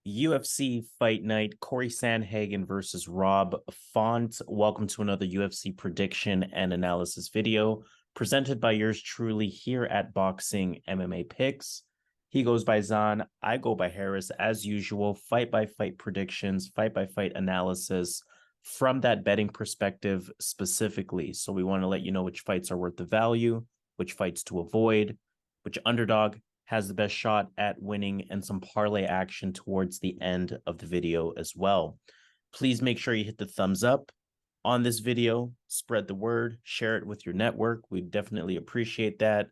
UFC Fight Night, Cory Sandhagen versus Rob Font. Welcome to another UFC prediction and analysis video presented by yours truly here at Boxing MMA Picks. He goes by Zan, I go by Harris. As usual, fight-by-fight predictions, fight-by-fight analysis from that betting perspective specifically. So we want to let you know which fights are worth the value, which fights to avoid, which underdog has the best shot at winning, and some parlay action towards the end of the video as well. Please make sure you hit the thumbs up on this video, spread the word, share it with your network. We definitely appreciate that.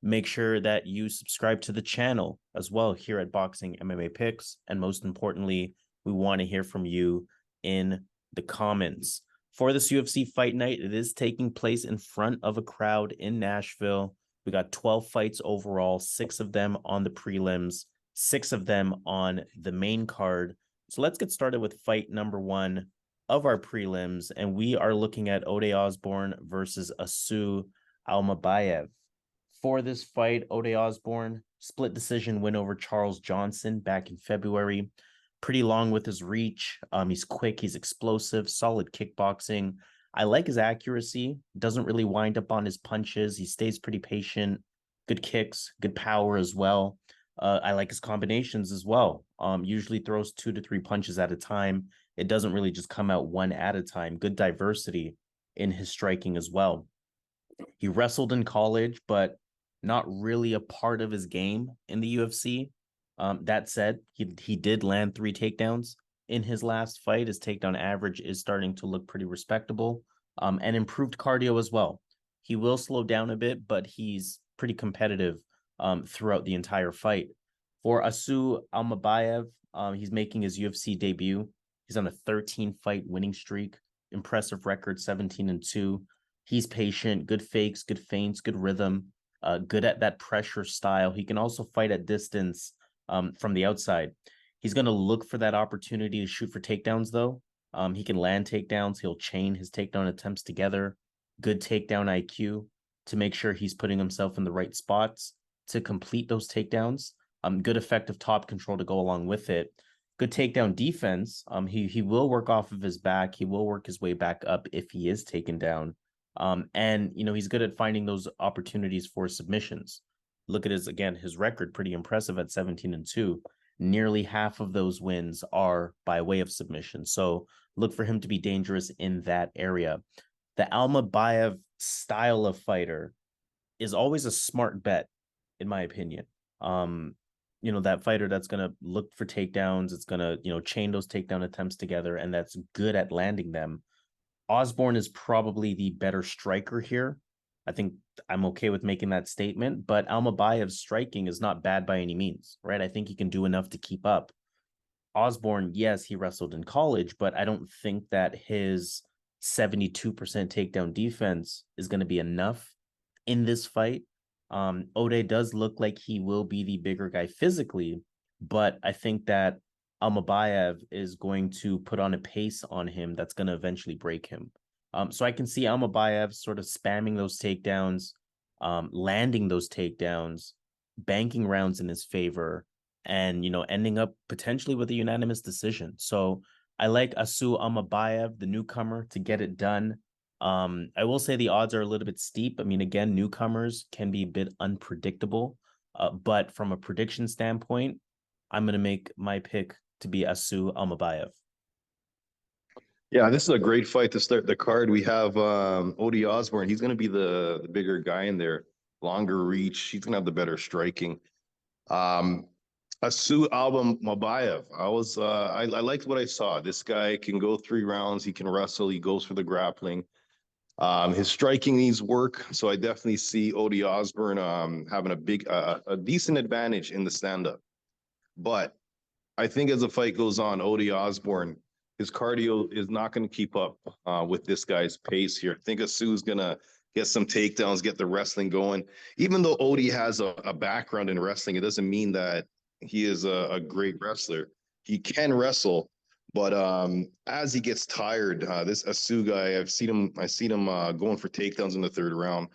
Make sure that you subscribe to the channel as well here at Boxing MMA Picks. And most importantly, we want to hear from you in the comments. For this UFC Fight Night, it is taking place in front of a crowd in Nashville. We got 12 fights overall, 6 of them on the prelims, 6 of them on the main card. So let's get started with fight number 1 of our prelims. And we are looking at Ode Osbourne versus Asu Almabaev. For this fight, Ode Osbourne, split decision win over Charles Johnson back in February. Pretty long with his reach. He's quick, he's explosive, solid kickboxing. I like his accuracy, doesn't really wind up on his punches. He stays pretty patient, good kicks, good power as well. I like his combinations as well. Usually throws 2 to 3 punches at a time. It doesn't really just come out one at a time. Good diversity in his striking as well. He wrestled in college, but not really a part of his game in the UFC. That said, he did land 3 takedowns in his last fight. His takedown average is starting to look pretty respectable, and improved cardio as well. He will slow down a bit, but he's pretty competitive throughout the entire fight. For Asu Almabaev, he's making his UFC debut. He's on a 13-fight winning streak, impressive record, 17-2. He's patient, good fakes, good feints, good rhythm, good at that pressure style. He can also fight at distance from the outside. He's going to look for that opportunity to shoot for takedowns, though. He can land takedowns. He'll chain his takedown attempts together. Good takedown IQ to make sure he's putting himself in the right spots to complete those takedowns. Good effective top control to go along with it. Good takedown defense. He will work off of his back. He will work his way back up if he is taken down. And, he's good at finding those opportunities for submissions. Look at his record, pretty impressive at 17-2. Nearly half of those wins are by way of submission. So look for him to be dangerous in that area. The Almabaev style of fighter is always a smart bet, in my opinion. That fighter that's going to look for takedowns, it's going to, chain those takedown attempts together, and that's good at landing them. Osbourne is probably the better striker here. I think I'm okay with making that statement, but Almabaev's striking is not bad by any means, right? I think he can do enough to keep up. Osbourne, yes, he wrestled in college, but I don't think that his 72% takedown defense is going to be enough in this fight. Ode does look like he will be the bigger guy physically, but I think that Almabaev is going to put on a pace on him that's going to eventually break him. So I can see Almabaev sort of spamming those takedowns, landing those takedowns, banking rounds in his favor, and, ending up potentially with a unanimous decision. So I like Asu Almabaev, the newcomer, to get it done. I will say the odds are a little bit steep. I mean, again, newcomers can be a bit unpredictable, but from a prediction standpoint, I'm going to make my pick to be Asu Almabaev. Yeah, this is a great fight to start the card. We have Ode Osbourne. He's going to be the bigger guy in there, longer reach. He's going to have the better striking. Asu Almabaev. I liked what I saw. This guy can go 3 rounds. He can wrestle. He goes for the grappling. His striking needs work, so I definitely see Ode Osbourne having a decent advantage in the stand-up. But I think as the fight goes on, Ode Osbourne, his cardio is not going to keep up with this guy's pace here. I think Asu's going to get some takedowns, get the wrestling going. Even though Ode has a background in wrestling, it doesn't mean that he is a great wrestler. He can wrestle, but as he gets tired, this Asu guy, I've seen him going for takedowns in the 3rd round.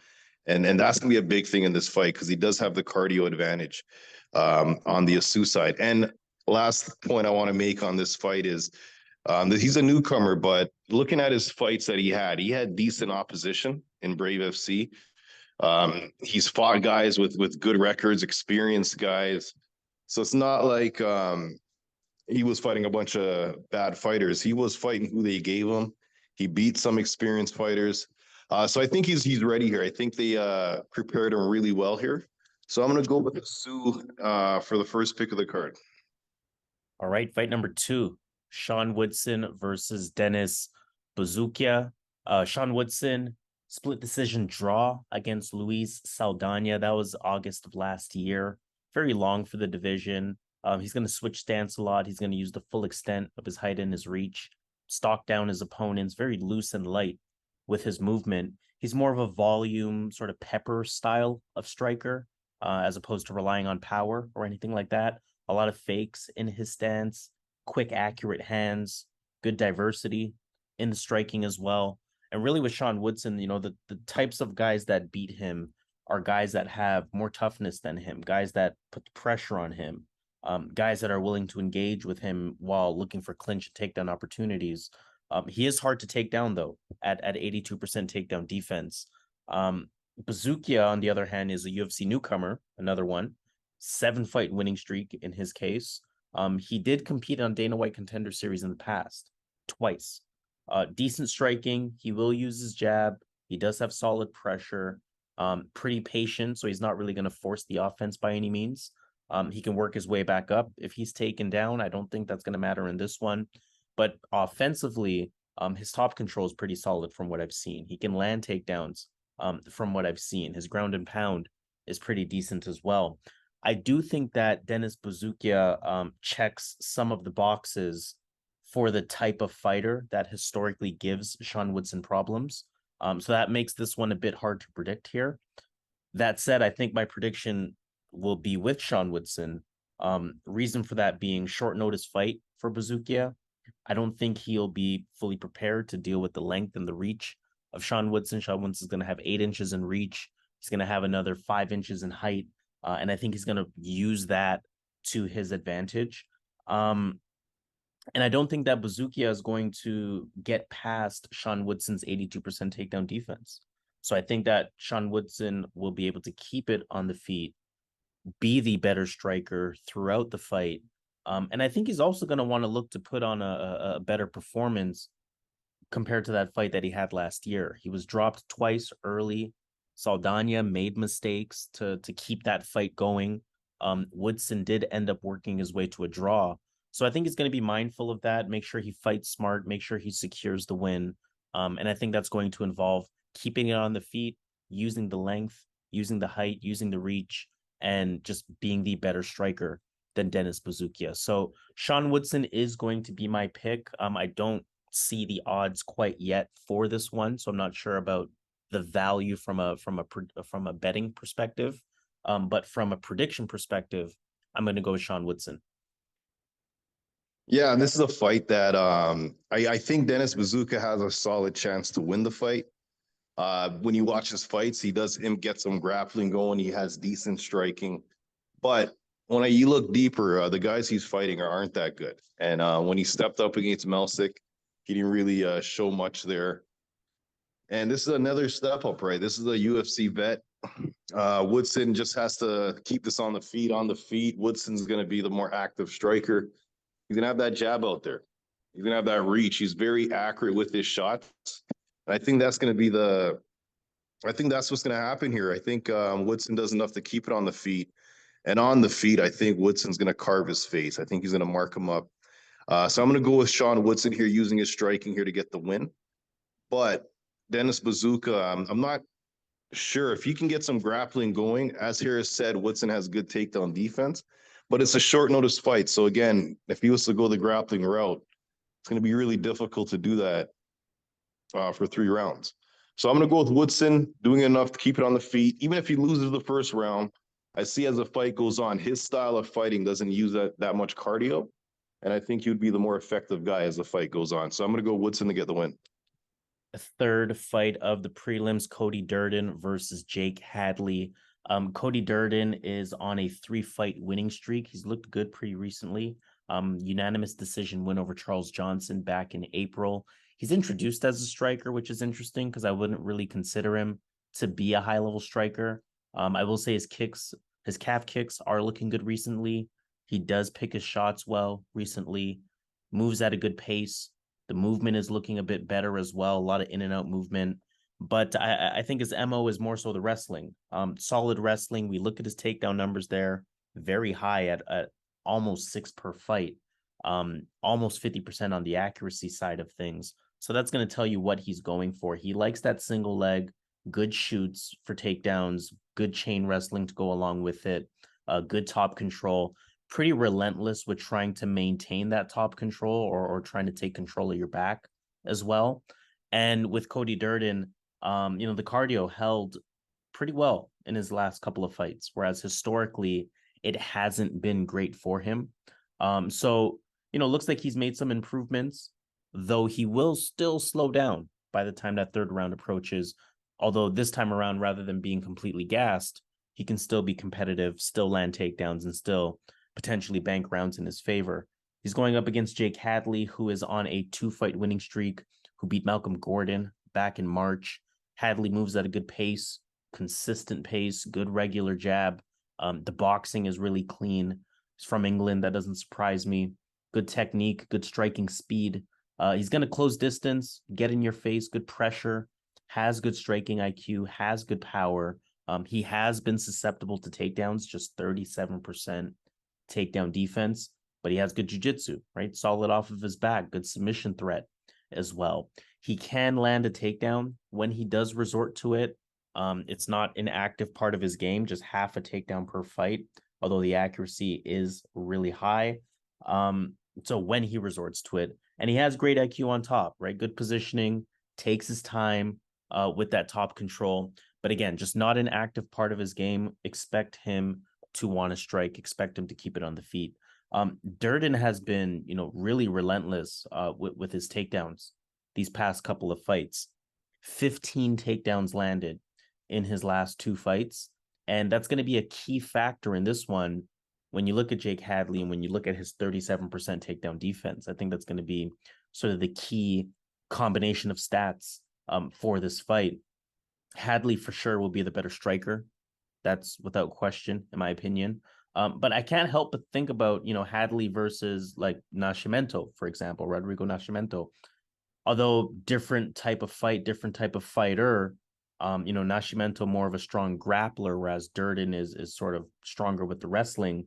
And that's going to be a big thing in this fight because he does have the cardio advantage on the Asu side. And last point I want to make on this fight is that he's a newcomer, but looking at his fights that he had decent opposition in Brave FC. He's fought guys with good records, experienced guys. So it's not like he was fighting a bunch of bad fighters. He was fighting who they gave him. He beat some experienced fighters. So I think he's ready here. I think they prepared him really well here. So I'm going to go with Asu for the first pick of the card. All right, fight number 2, Sean Woodson versus Dennis Buzukja. Sean Woodson, split decision draw against Luis Saldana. That was August of last year. Very long for the division. He's going to switch stance a lot. He's going to use the full extent of his height and his reach, stalk down his opponents, very loose and light with his movement. He's more of a volume, sort of pepper style of striker, as opposed to relying on power or anything like that. A lot of fakes in his stance, quick, accurate hands, good diversity in the striking as well. And really with Sean Woodson, you know, the types of guys that beat him are guys that have more toughness than him, guys that put pressure on him, guys that are willing to engage with him while looking for clinch and takedown opportunities. He is hard to take down, though, at 82% takedown defense. Buzukja, on the other hand, is a UFC newcomer, another one, 7-fight winning streak in his case. He did compete on Dana White Contender Series in the past, twice. Decent striking. He will use his jab. He does have solid pressure. Pretty patient, so he's not really going to force the offense by any means. He can work his way back up if he's taken down. I don't think that's going to matter in this one. But offensively, his top control is pretty solid from what I've seen. He can land takedowns from what I've seen. His ground and pound is pretty decent as well. I do think that Dennis Buzukja checks some of the boxes for the type of fighter that historically gives Sean Woodson problems. So that makes this one a bit hard to predict here. That said, I think my prediction will be with Sean Woodson. Reason for that being short notice fight for Buzukja. I don't think he'll be fully prepared to deal with the length and the reach of Sean Woodson. Sean Woodson is going to have 8 inches in reach. He's going to have another 5 inches in height. And I think he's going to use that to his advantage. And I don't think that Buzukja is going to get past Sean Woodson's 82% takedown defense. So I think that Sean Woodson will be able to keep it on the feet, be the better striker throughout the fight. And I think he's also going to want to look to put on a better performance compared to that fight that he had last year. He was dropped twice early. Saldana made mistakes to keep that fight going. Woodson did end up working his way to a draw. So I think he's going to be mindful of that, make sure he fights smart, make sure he secures the win. And I think that's going to involve keeping it on the feet, using the length, using the height, using the reach, and just being the better striker than Dennis Buzukja. So Sean Woodson is going to be my pick. I don't see the odds quite yet for this one, so I'm not sure about the value from a betting perspective. But from a prediction perspective, I'm going to go with Sean Woodson. Yeah, this is a fight that I think Dennis Buzukja has a solid chance to win the fight. When you watch his fights, he does get some grappling going. He has decent striking. But when you look deeper, the guys he's fighting aren't that good. And when he stepped up against Melsick, he didn't really show much there. And this is another step up, right? This is a UFC vet. Woodson just has to keep this on the feet. Woodson's going to be the more active striker. He's going to have that jab out there. He's going to have that reach. He's very accurate with his shots. And I think that's going to be that's what's going to happen here. I think Woodson does enough to keep it on the feet. And on the feet, I think Woodson's going to carve his face. I think he's going to mark him up. So I'm going to go with Sean Woodson here, using his striking here to get the win. But Dennis Buzukja, I'm not sure if he can get some grappling going. As Harris said, Woodson has good takedown defense, but it's a short notice fight. So again, if he was to go the grappling route, it's going to be really difficult to do that for 3 rounds. So I'm going to go with Woodson, doing enough to keep it on the feet. Even if he loses the first round, I see as the fight goes on, his style of fighting doesn't use that much cardio. And I think he would be the more effective guy as the fight goes on. So I'm going to go Woodson to get the win. A third fight of the prelims, Cody Durden versus Jake Unanimous decision win over Charles Johnson back in April. He's introduced as a striker, which is interesting because I wouldn't really consider him to be a high-level striker. I will say his calf kicks are looking good recently. He does pick his shots well recently, moves at a good pace. The movement is looking a bit better as well. A lot of in and out movement. But I think his MO is more so the wrestling. Solid wrestling. We look at his takedown numbers there, very high at almost 6 per fight, almost 50% on the accuracy side of things. So that's going to tell you what he's going for. He likes that single leg, good shoots for takedowns, good chain wrestling to go along with it, good top control, pretty relentless with trying to maintain that top control or trying to take control of your back as well. And with Cody Durden, the cardio held pretty well in his last couple of fights, whereas historically it hasn't been great for him. So looks like he's made some improvements, though he will still slow down by the time that third round approaches. Although this time around, rather than being completely gassed, he can still be competitive, still land takedowns, and still potentially bank rounds in his favor. He's going up against Jake Hadley, who is on a 2-fight winning streak, who beat Malcolm Gordon back in March. Hadley moves at a good pace, consistent pace, good regular jab. The boxing is really clean. He's from England. That doesn't surprise me. Good technique, good striking speed. He's going to close distance, get in your face, good pressure, has good striking IQ, has good power. He has been susceptible to takedowns, just 37% takedown defense, but he has good jiu-jitsu, right? Solid off of his back, good submission threat as well. He can land a takedown when he does resort to it. It's not an active part of his game, just half a takedown per fight, although the accuracy is really high. So when he resorts to it, and he has great IQ on top, right? Good positioning, takes his time with that top control. But again, just not an active part of his game. Expect him to want to strike, expect him to keep it on the feet. Durden has been, really relentless with his takedowns these past couple of fights. 15 takedowns landed in his last 2 fights. And that's going to be a key factor in this one. When you look at Jake Hadley and when you look at his 37% takedown defense, I think that's going to be sort of the key combination of stats for this fight. Hadley for sure will be the better striker. That's without question, in my opinion. But I can't help but think about, Hadley versus like Nascimento, for example, Rodrigo Nascimento. Although different type of fight, different type of fighter, Nascimento more of a strong grappler, whereas Durden is sort of stronger with the wrestling.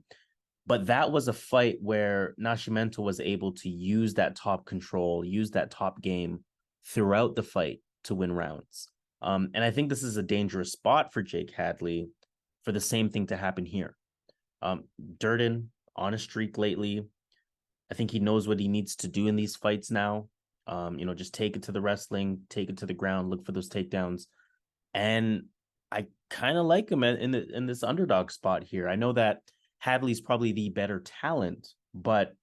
But that was a fight where Nascimento was able to use that top control, use that top game throughout the fight to win rounds. And I think this is a dangerous spot for Jake Hadley for the same thing to happen here. Durden on a streak lately. I think he knows what he needs to do in these fights now. Just take it to the wrestling, take it to the ground, look for those takedowns. And I kind of like him in this underdog spot here. I know that Hadley's probably the better talent, but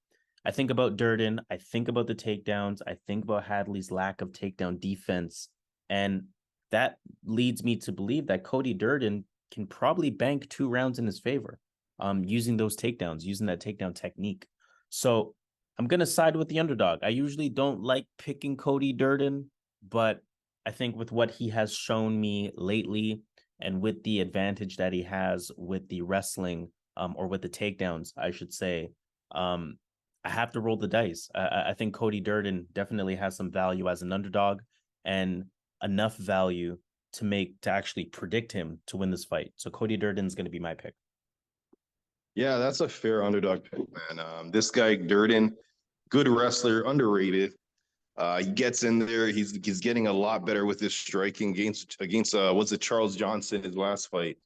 I think about Durden, I think about the takedowns, I think about Hadley's lack of takedown defense, and that leads me to believe that Cody Durden can probably bank 2 rounds in his favor, using those takedowns, using that takedown technique. So I'm going to side with the underdog. I usually don't like picking Cody Durden, but I think with what he has shown me lately and with the advantage that he has with the wrestling, or with the takedowns, I should say, I have to roll the dice. I think Cody Durden definitely has some value as an underdog and enough value to actually predict him to win this fight. So Cody Durden's going to be my pick. Yeah, that's a fair underdog pick, man. This guy Durden, good wrestler, underrated. He gets in there. He's getting a lot better with his striking against was it Charles Johnson, his last fight.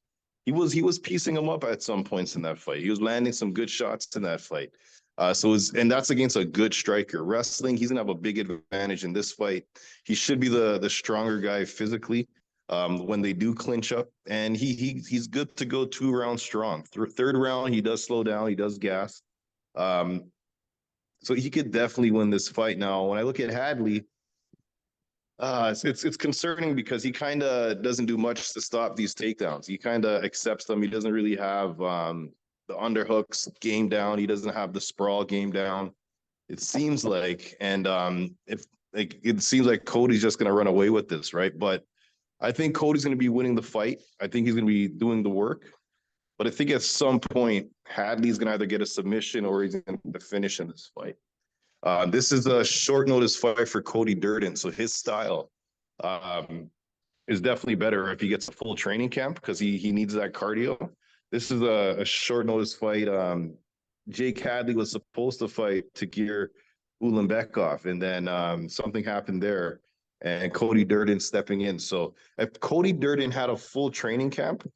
He was piecing him up at some points in that fight. He was landing some good shots in that fight. And that's against a good striker. Wrestling, he's gonna have a big advantage in this fight. He should be the stronger guy physically when they do clinch up, and he's good to go 2 rounds strong. Third round, he does slow down, he does gas. So he could definitely win this fight. Now, when I look at Hadley, it's concerning because he kind of doesn't do much to stop these takedowns. He kind of accepts them. He doesn't really have the underhooks game down. He doesn't have the sprawl game down. It seems like, and if like it seems like Cody's just gonna run away with this, right? But I think Cody's gonna be winning the fight. I think he's gonna be doing the work. But I think at some point, Hadley's gonna either get a submission or he's gonna finish in this fight. This is a short notice fight for Cody Durden, so his style is definitely better if he gets a full training camp because he needs that cardio. This is a short notice fight. Jake Hadley was supposed to fight Tagir Ulanbekov, and then something happened there, and Cody Durden stepping in. So if Cody Durden had a full training camp,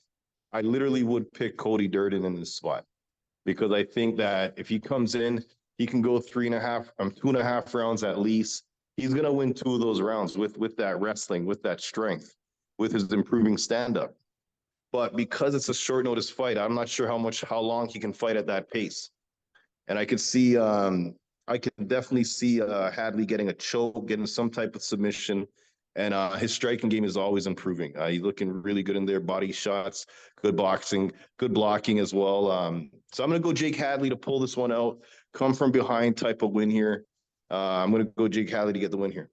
I literally would pick Cody Durden in this spot because I think that if he comes in, he can go 2.5 rounds at least. He's gonna win 2 of those rounds with that wrestling, with that strength, with his improving stand-up. But because it's a short notice fight, I'm not sure how long he can fight at that pace. And I could definitely see Hadley getting a choke, getting some type of submission. And his striking game is always improving. He's looking really good in there, body shots, good boxing, good blocking as well. So I'm going to go Jake Hadley to pull this one out, come from behind type of win here. I'm going to go Jake Hadley to get the win here.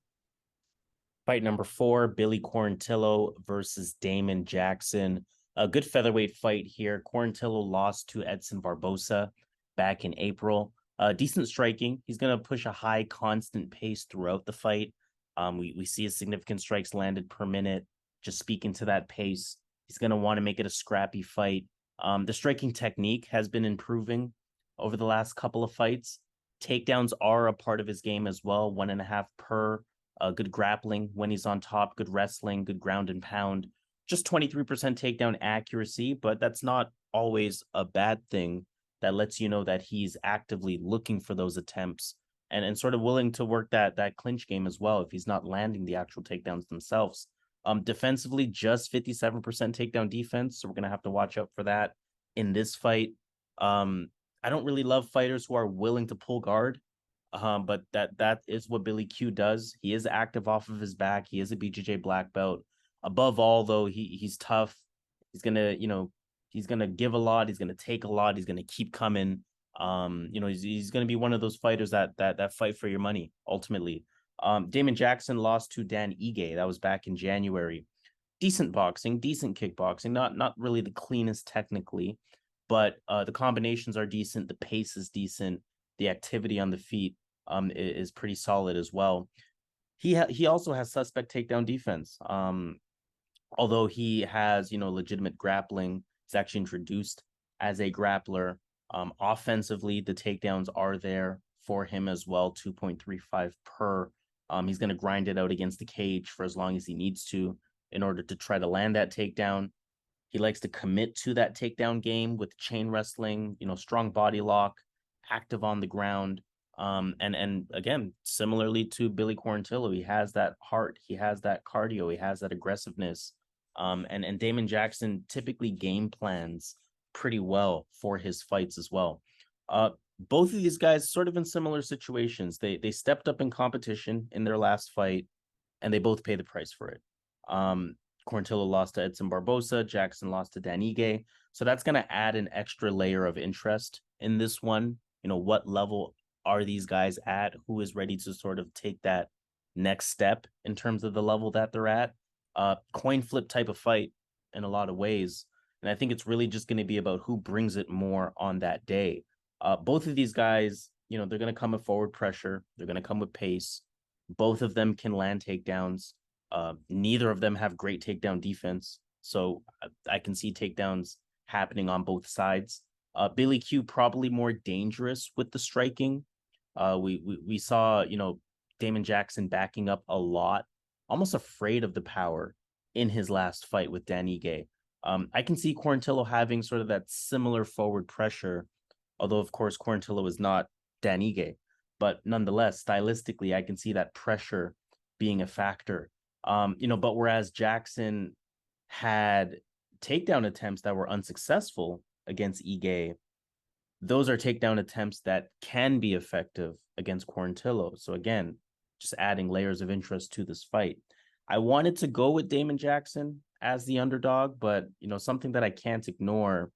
Fight number 4, Billy Quarantillo versus Damon Jackson. A good featherweight fight here. Quarantillo lost to Edson Barbosa back in April. Decent striking. He's going to push a high, constant pace throughout the fight. We see a significant strikes landed per minute, just speaking to that pace. He's going to want to make it a scrappy fight. The striking technique has been improving over the last couple of fights. Takedowns are a part of his game as well, 1.5 per. Good grappling when he's on top, good wrestling, good ground and pound. Just 23% takedown accuracy, but that's not always a bad thing. That lets you know that he's actively looking for those attempts and sort of willing to work that clinch game as well if he's not landing the actual takedowns themselves. Defensively, just 57% takedown defense, so we're going to have to watch out for that in this fight. I don't really love fighters who are willing to pull guard, but that is what Billy Q does. He is active off of his back. He is a BJJ black belt. Above all, though, he's tough. He's gonna, he's gonna give a lot. He's gonna take a lot. He's gonna keep coming. He's gonna be one of those fighters that fight for your money ultimately. Damon Jackson lost to Dan Ige. That was back in January. Decent boxing, decent kickboxing. Not really the cleanest technically, but the combinations are decent. The pace is decent. The activity on the feet is pretty solid as well. He also has suspect takedown defense. Although he has, legitimate grappling, he's actually introduced as a grappler. Offensively, the takedowns are there for him as well, 2.35 per. He's going to grind it out against the cage for as long as he needs to in order to try to land that takedown. He likes to commit to that takedown game with chain wrestling, strong body lock, active on the ground. And again, similarly to Billy Quarantillo, he has that heart, he has that cardio, he has that aggressiveness. And Damon Jackson typically game plans pretty well for his fights as well. Both of these guys sort of in similar situations. They stepped up in competition in their last fight, and they both pay the price for it. Quarantillo lost to Edson Barbosa, Jackson lost to Dan Ige. So that's going to add an extra layer of interest in this one. What level are these guys at? Who is ready to sort of take that next step in terms of the level that they're at? Coin flip type of fight in a lot of ways. And I think it's really just going to be about who brings it more on that day. Both of these guys, they're going to come with forward pressure. They're going to come with pace. Both of them can land takedowns. Neither of them have great takedown defense. So I can see takedowns happening on both sides. Billy Q probably more dangerous with the striking. We saw, Damon Jackson backing up a lot, almost afraid of the power in his last fight with Dan Ige. I can see Quarantillo having sort of that similar forward pressure, although of course Quarantillo is not Dan Ige, but nonetheless, stylistically, I can see that pressure being a factor. But whereas Jackson had takedown attempts that were unsuccessful against Ige, those are takedown attempts that can be effective against Quarantillo. So again, just adding layers of interest to this fight. I wanted to go with Damon Jackson as the underdog, but something that I can't ignore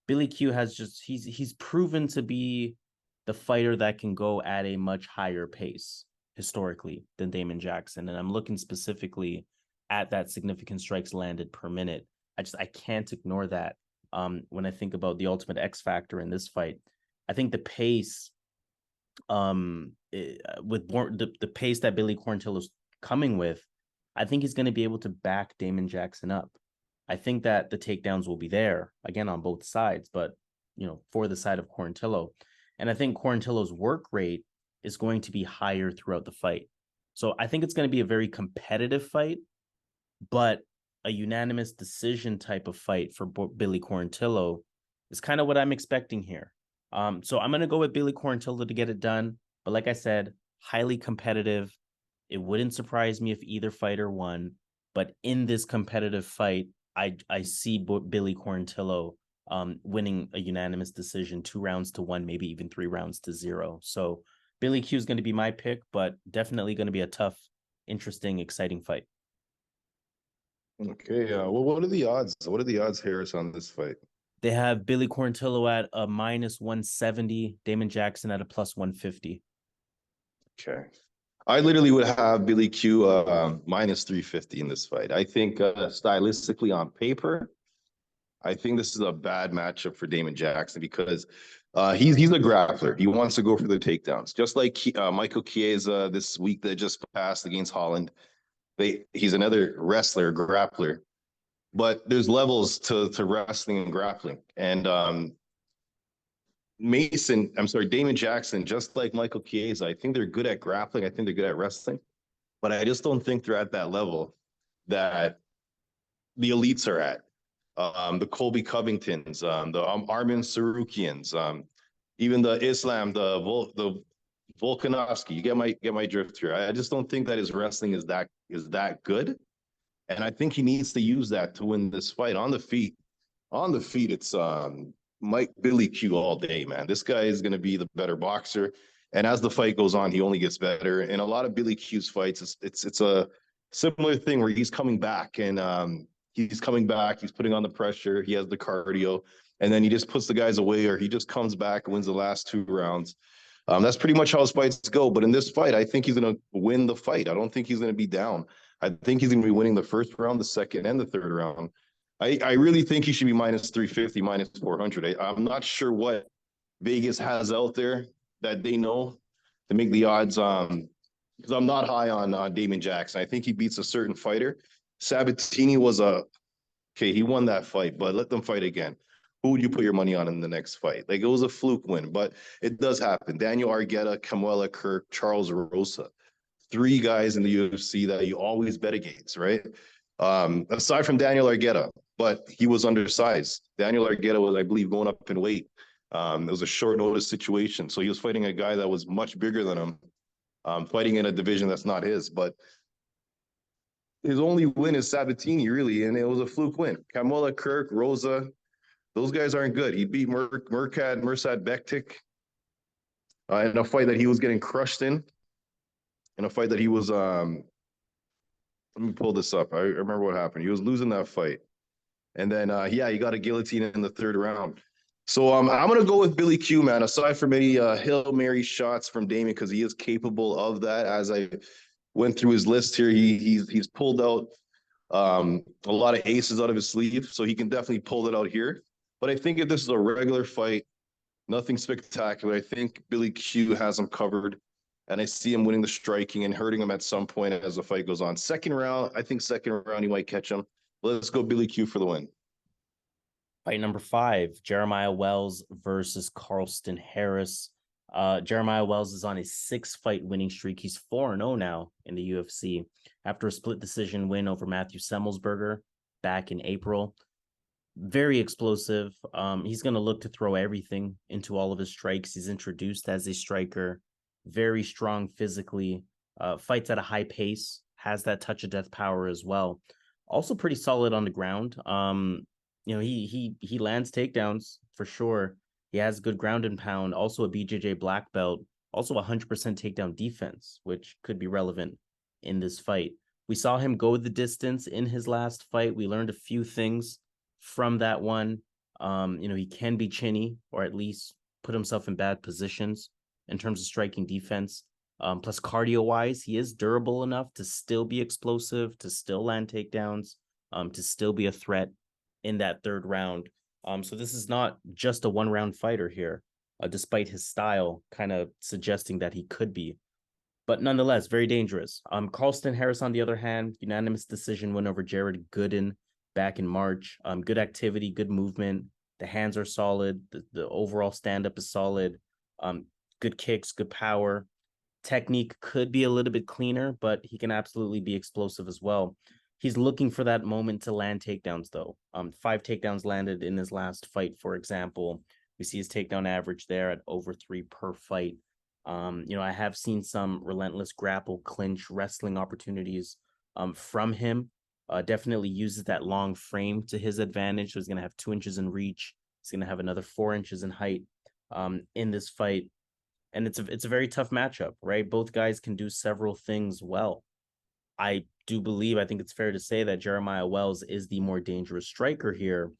Billy Q has he's proven to be the fighter that can go at a much higher pace historically than Damon Jackson. And I'm looking specifically at that significant strikes landed per minute. I can't ignore that. When I think about the ultimate X factor in this fight, I think the pace, with the pace that Billy Quarantillo's coming with, I think he's going to be able to back Damon Jackson up. I think that the takedowns will be there again on both sides, but for the side of Quarantillo. And I think Quarantillo's work rate is going to be higher throughout the fight. So I think it's going to be a very competitive fight, but a unanimous decision type of fight for Billy Quarantillo is kind of what I'm expecting here. So I'm going to go with Billy Quarantillo to get it done. But like I said, highly competitive. It wouldn't surprise me if either fighter won. But in this competitive fight, I see Billy Quarantillo winning a unanimous decision, 2-1, maybe even 3-0. So Billy Q is going to be my pick, but definitely going to be a tough, interesting, exciting fight. Okay. Well, what are the odds? What are the odds, Harris, on this fight? They have Billy Quarantillo at a -170, Damon Jackson at a +150. Okay. I literally would have Billy Q -350 in this fight. I think stylistically on paper, I think this is a bad matchup for Damon Jackson because he's a grappler. He wants to go for the takedowns, just like Michael Chiesa this week that just passed against Holland. He's another wrestler, grappler, but there's levels to wrestling and grappling. And Damon Jackson, just like Michael Chiesa, I think they're good at grappling. I think they're good at wrestling, but I just don't think they're at that level that the elites are at. The Colby Covingtons, the Armin Sarukians, even the Islam, the Volkanovski. You get my drift here. I just don't think that his wrestling is that good, and I think he needs to use that to win this fight on the feet. On the feet, it's Billy Q all day, man. This guy is going to be the better boxer, and as the fight goes on, he only gets better. In a lot of Billy Q's fights, it's a similar thing where he's coming back and he's coming back, he's putting on the pressure, he has the cardio, and then he just puts the guys away, or he just comes back and wins the last 2 rounds. That's pretty much how his fights go. But in this fight, I think he's going to win the fight. I don't think he's going to be down. I think he's going to be winning the first round, the second, and the third round. I really think he should be -350, -400. I'm not sure what Vegas has out there that they know to make the odds. Because I'm not high on Damon Jackson. I think he beats a certain fighter. Sabatini was he won that fight, but let them fight again. Who would you put your money on in the next fight? Like, it was a fluke win, but it does happen. Daniel Argueta, Camuela Kirk, Charles Rosa, 3 guys in the UFC that you always bet against, right? Aside from Daniel Argueta, but he was undersized. Daniel Argueta was, I believe, going up in weight. It was a short notice situation. So he was fighting a guy that was much bigger than him, fighting in a division that's not his. But his only win is Sabatini, really, and it was a fluke win. Camuela Kirk, Rosa, those guys aren't good. He beat Mirsad Bektic in a fight that he was getting crushed in a fight that he was let me pull this up. I remember what happened. He was losing that fight. And then he got a guillotine in the 3rd round. So I'm going to go with Billy Q, man, aside from any Hail Mary shots from Damon, because he is capable of that. As I went through his list here, he's pulled out a lot of aces out of his sleeve, so he can definitely pull it out here. But I think if this is a regular fight, nothing spectacular, I think Billy Q has him covered, and I see him winning the striking and hurting him at some point as the fight goes on. Second round, he might catch him. Let's go Billy Q for the win. Fight number 5, Jeremiah Wells versus Carlston Harris. Jeremiah Wells is on a 6-fight winning streak. He's 4-0 now in the UFC after a split decision win over Matthew Semmelsberger back in April. Very explosive. He's going to look to throw everything into all of his strikes. He's introduced as a striker, very strong physically, fights at a high pace, has that touch of death power as well. Also pretty solid on the ground. He lands takedowns for sure. He has good ground and pound, also a BJJ black belt, also 100% takedown defense, which could be relevant in this fight. We saw him go the distance in his last fight. We learned a few things from that one. He can be chinny or at least put himself in bad positions in terms of striking defense. Plus cardio wise, he is durable enough to still be explosive, to still land takedowns, to still be a threat in that third round. So this is not just a 1-round fighter here, despite his style kind of suggesting that he could be. But nonetheless, very dangerous. Carlston Harris, on the other hand, unanimous decision win over Jared Gooden back in March. Good activity, good movement. The hands are solid. The overall stand-up is solid. Good kicks, good power. Technique could be a little bit cleaner, but he can absolutely be explosive as well. He's looking for that moment to land takedowns, though. 5 takedowns landed in his last fight, for example. We see his takedown average there at over 3 per fight. I have seen some relentless grapple, clinch, wrestling opportunities from him. Definitely uses that long frame to his advantage. So he's going to have 2 inches in reach. He's going to have another 4 inches in height in this fight. And it's a very tough matchup, right? Both guys can do several things well. I think it's fair to say that Jeremiah Wells is the more dangerous striker here.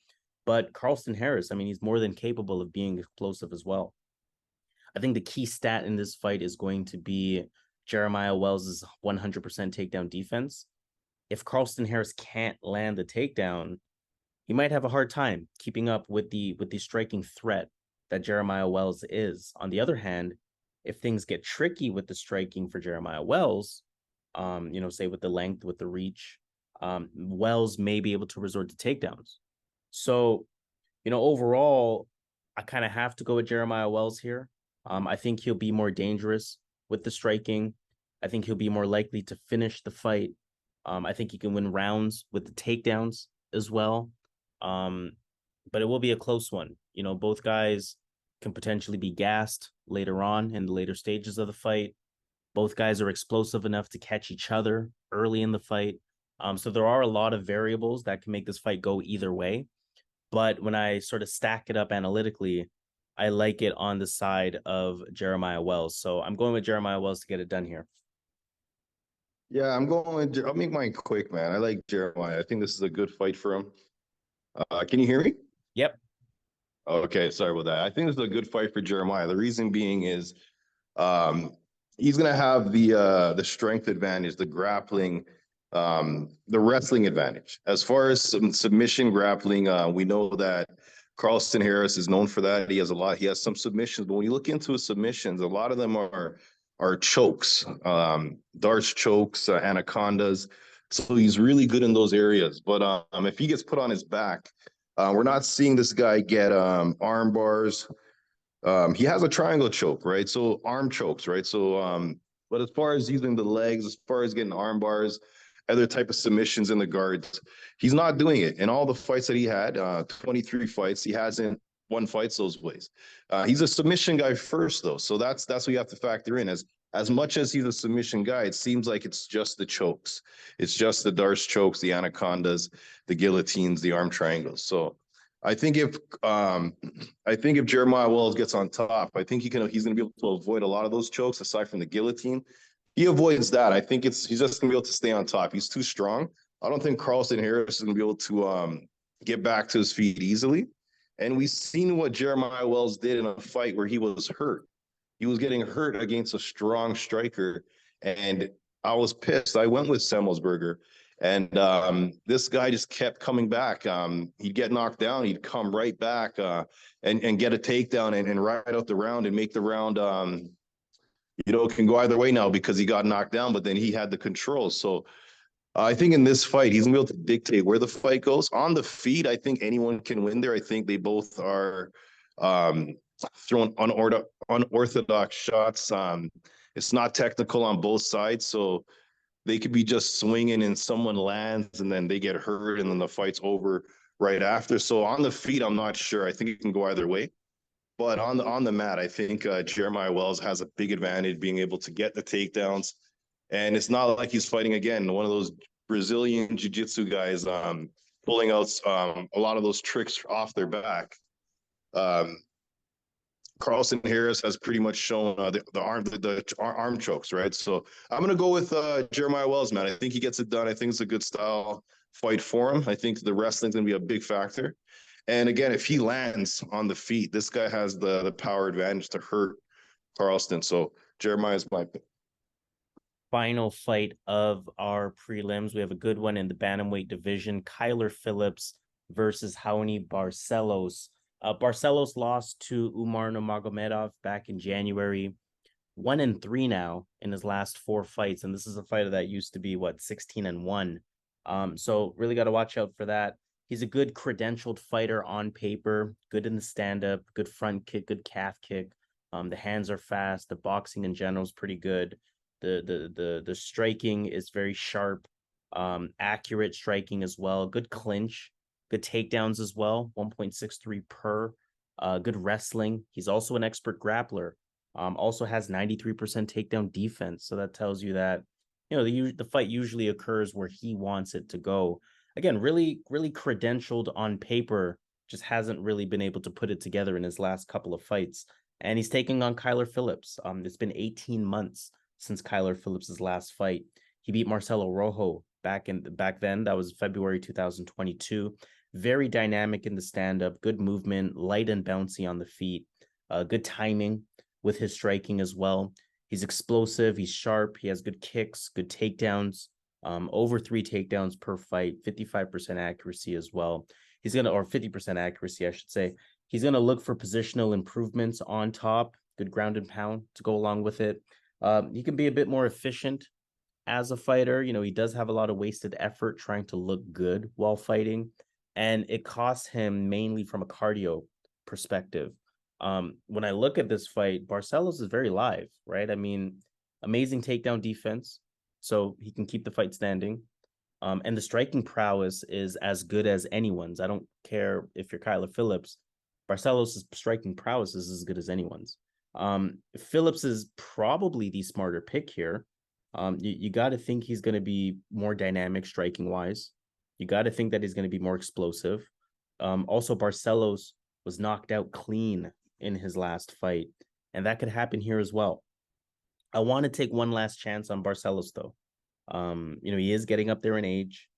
But Carlston Harris, he's more than capable of being explosive as well. I think the key stat in this fight is going to be Jeremiah Wells' 100% takedown defense. If Carlston Harris can't land the takedown, he might have a hard time keeping up with the striking threat that Jeremiah Wells is. On the other hand, if things get tricky with the striking for Jeremiah Wells, say with the length, with the reach, Wells may be able to resort to takedowns. So, overall, I kind of have to go with Jeremiah Wells here. I think he'll be more dangerous with the striking. I think he'll be more likely to finish the fight. I think he can win rounds with the takedowns as well. But it will be a close one. Both guys can potentially be gassed later on in the later stages of the fight. Both guys are explosive enough to catch each other early in the fight. So there are a lot of variables that can make this fight go either way. But when I sort of stack it up analytically, I like it on the side of Jeremiah Wells. So I'm going with Jeremiah Wells to get it done here. Yeah, I'll make mine quick, man. I like Jeremiah. I think this is a good fight for him. Can you hear me? Yep. Okay, sorry about that. I think this is a good fight for Jeremiah. The reason being is he's going to have the strength advantage, the grappling, the wrestling advantage. As far as submission grappling, we know that Carlston Harris is known for that. He has some submissions, but when you look into his submissions, a lot of them are chokes, darts chokes, anacondas. So he's really good in those areas. But if he gets put on his back, we're not seeing this guy get arm bars. He has a triangle choke, right? So arm chokes, right? So, but as far as using the legs, as far as getting arm bars, other type of submissions in the guards, he's not doing it. In all the fights that he had, 23 fights, he hasn't won fights those ways. He's a submission guy first, though. So that's what you have to factor in. As much as he's a submission guy, it seems like it's just the chokes. It's just the darts chokes, the anacondas, the guillotines, the arm triangles. So I think if Jeremiah Wells gets on top, I think he's going to be able to avoid a lot of those chokes aside from the guillotine. He avoids that. I think he's just going to be able to stay on top. He's too strong. I don't think Carlston Harris is going to be able to get back to his feet easily. And we've seen what Jeremiah Wells did in a fight where he was hurt. He was getting hurt against a strong striker. And I was pissed. I went with Semmelsberger. And this guy just kept coming back. He'd get knocked down. He'd come right back and get a takedown and ride out the round and make the round, it can go either way now because he got knocked down, but then he had the control. So I think in this fight, he's going to be able to dictate where the fight goes. On the feet, I think anyone can win there. I think they both are throwing unorthodox shots. It's not technical on both sides, so they could be just swinging and someone lands and then they get hurt and then the fight's over right after. So on the feet, I'm not sure. I think it can go either way. But on the mat, I think Jeremiah Wells has a big advantage being able to get the takedowns. And it's not like he's fighting, again, one of those Brazilian jiu-jitsu guys pulling out a lot of those tricks off their back. Carlston Harris has pretty much shown the arm chokes, right? So I'm going to go with Jeremiah Wells, man. I think he gets it done. I think it's a good style fight for him. I think the wrestling's going to be a big factor. And again, if he lands on the feet, this guy has the power advantage to hurt Carlston. So Jeremiah's my pick. Final fight of our prelims. We have a good one in the bantamweight division. Kyler Phillips versus Raoni Barcelos. Barcelos lost to Umar Nurmagomedov back in January. 1-3 now in his last 4 fights, and this is a fighter that used to be 16-1. So really got to watch out for that. He's a good credentialed fighter on paper, good in the stand-up, good front kick, good calf kick. The hands are fast. The boxing in general is pretty good. The striking is very sharp, accurate striking as well. Good clinch, good takedowns as well. 1.63 per. Good wrestling. He's also an expert grappler. Also has 93% takedown defense. So that tells you that, the fight usually occurs where he wants it to go. Again, really, really credentialed on paper, just hasn't really been able to put it together in his last couple of fights. And he's taking on Kyler Phillips. It's been 18 months since Kyler Phillips's last fight. He beat Marcelo Rojo back then. That was February 2022. Very dynamic in the stand-up, good movement, light and bouncy on the feet, good timing with his striking as well. He's explosive, he's sharp, he has good kicks, good takedowns, over 3 takedowns per fight, 55% accuracy as well. Or 50% accuracy, I should say. He's going to look for positional improvements on top, good ground and pound to go along with it. He can be a bit more efficient as a fighter. He does have a lot of wasted effort trying to look good while fighting, and it costs him mainly from a cardio perspective. When I look at this fight, Barcelos is very live, right? I mean, amazing takedown defense, so he can keep the fight standing. And the striking prowess is as good as anyone's. I don't care if you're Kyler Phillips. Barcelos' striking prowess is as good as anyone's. Phillips is probably the smarter pick here. You got to think he's going to be more dynamic striking wise. You got to think that he's going to be more explosive. Also, Barcelos was knocked out clean in his last fight, and that could happen here as well. I want to take one last chance on Barcelos, though. He is getting up there in age,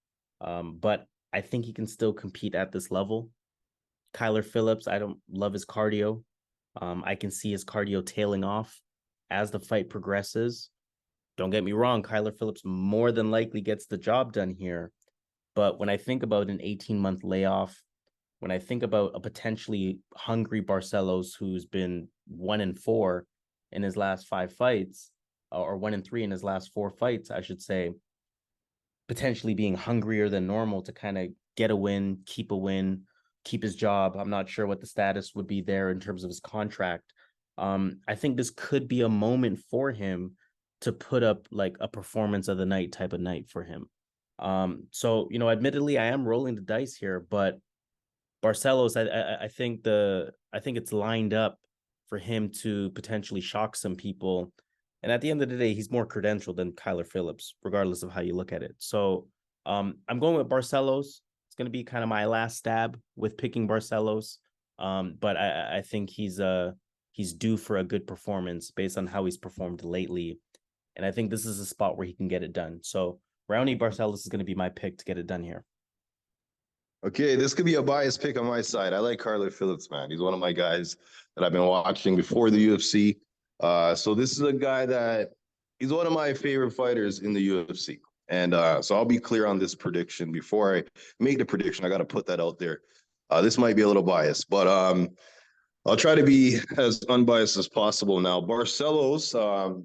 but I think he can still compete at this level. Kyler Phillips, I don't love his cardio. I can see his cardio tailing off as the fight progresses. Don't get me wrong, Kyler Phillips more than likely gets the job done here. But when I think about an 18-month layoff, when I think about a potentially hungry Barcelos who's been 1-4 in his last 5 fights, or 1-3 in his last 4 fights, I should say, potentially being hungrier than normal to kind of get a win, keep his job. I'm not sure what the status would be there in terms of his contract. I think this could be a moment for him to put up like a performance of the night type of night for him. So admittedly, I am rolling the dice here, but Barcelos, I think it's lined up for him to potentially shock some people. And at the end of the day, he's more credentialed than Kyler Phillips, regardless of how you look at it. So I'm going with Barcelos. It's going to be kind of my last stab with picking Barcelos. But I think he's due for a good performance based on how he's performed lately. And I think this is a spot where he can get it done. So Raoni Barcelos is going to be my pick to get it done here. Okay, this could be a biased pick on my side. I like Kyler Phillips, man. He's one of my guys that I've been watching before the UFC. So this is a guy that he's one of my favorite fighters in the UFC. And so I'll be clear on this prediction before I make the prediction. I got to put that out there. This might be a little biased, but I'll try to be as unbiased as possible. Now, Barcelos,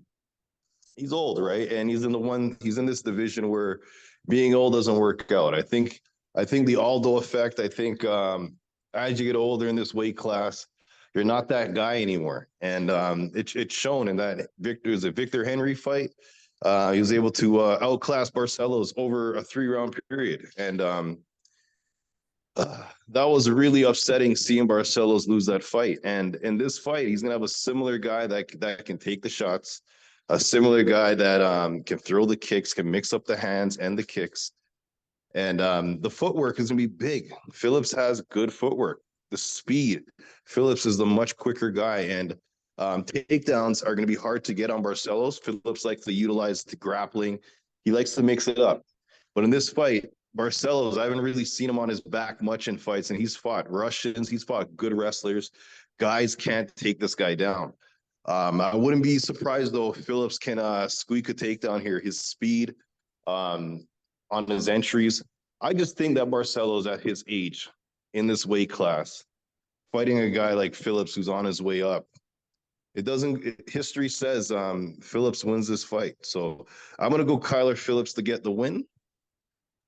he's old, right? And he's in this division where being old doesn't work out. I think the Aldo effect, I think as you get older in this weight class, you're not that guy anymore. And it's shown in that Victor Henry fight. He was able to outclass Barcelos over a 3-round period. And that was really upsetting seeing Barcelos lose that fight. And in this fight, he's going to have a similar guy that can take the shots, a similar guy that can throw the kicks, can mix up the hands and the kicks. And the footwork is going to be big. Phillips has good footwork. The speed. Phillips is the much quicker guy. And takedowns are going to be hard to get on Barcelos. Phillips likes to utilize the grappling. He likes to mix it up. But in this fight, Barcelos, I haven't really seen him on his back much in fights, and he's fought Russians, he's fought good wrestlers. Guys can't take this guy down. I wouldn't be surprised though if Phillips can squeak a takedown here. His speed on his entries. I just think that Barcelos at his age in this weight class, fighting a guy like Phillips who's on his way up, history says Phillips wins this fight. So I'm going to go Kyler Phillips to get the win.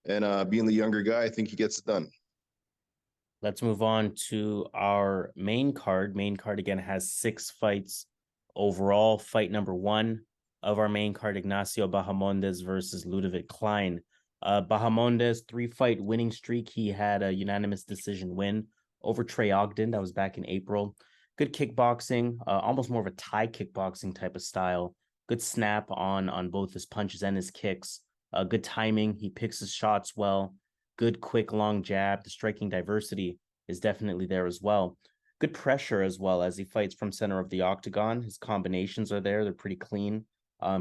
And being the younger guy, I think he gets it done. Let's move on to our main card. Main card again has 6 fights overall. Fight number 1 of our main card, Ignacio Bahamondes versus Ľudovít Klein. Bahamondes 3-fight winning streak. He had a unanimous decision win over Trey Ogden. That was back in April. Good kickboxing, almost more of a Thai kickboxing type of style. Good snap on both his punches and his kicks. Good timing. He picks his shots well. Good, quick, long jab. The striking diversity is definitely there as well. Good pressure as well as he fights from center of the octagon. His combinations are there. They're pretty clean.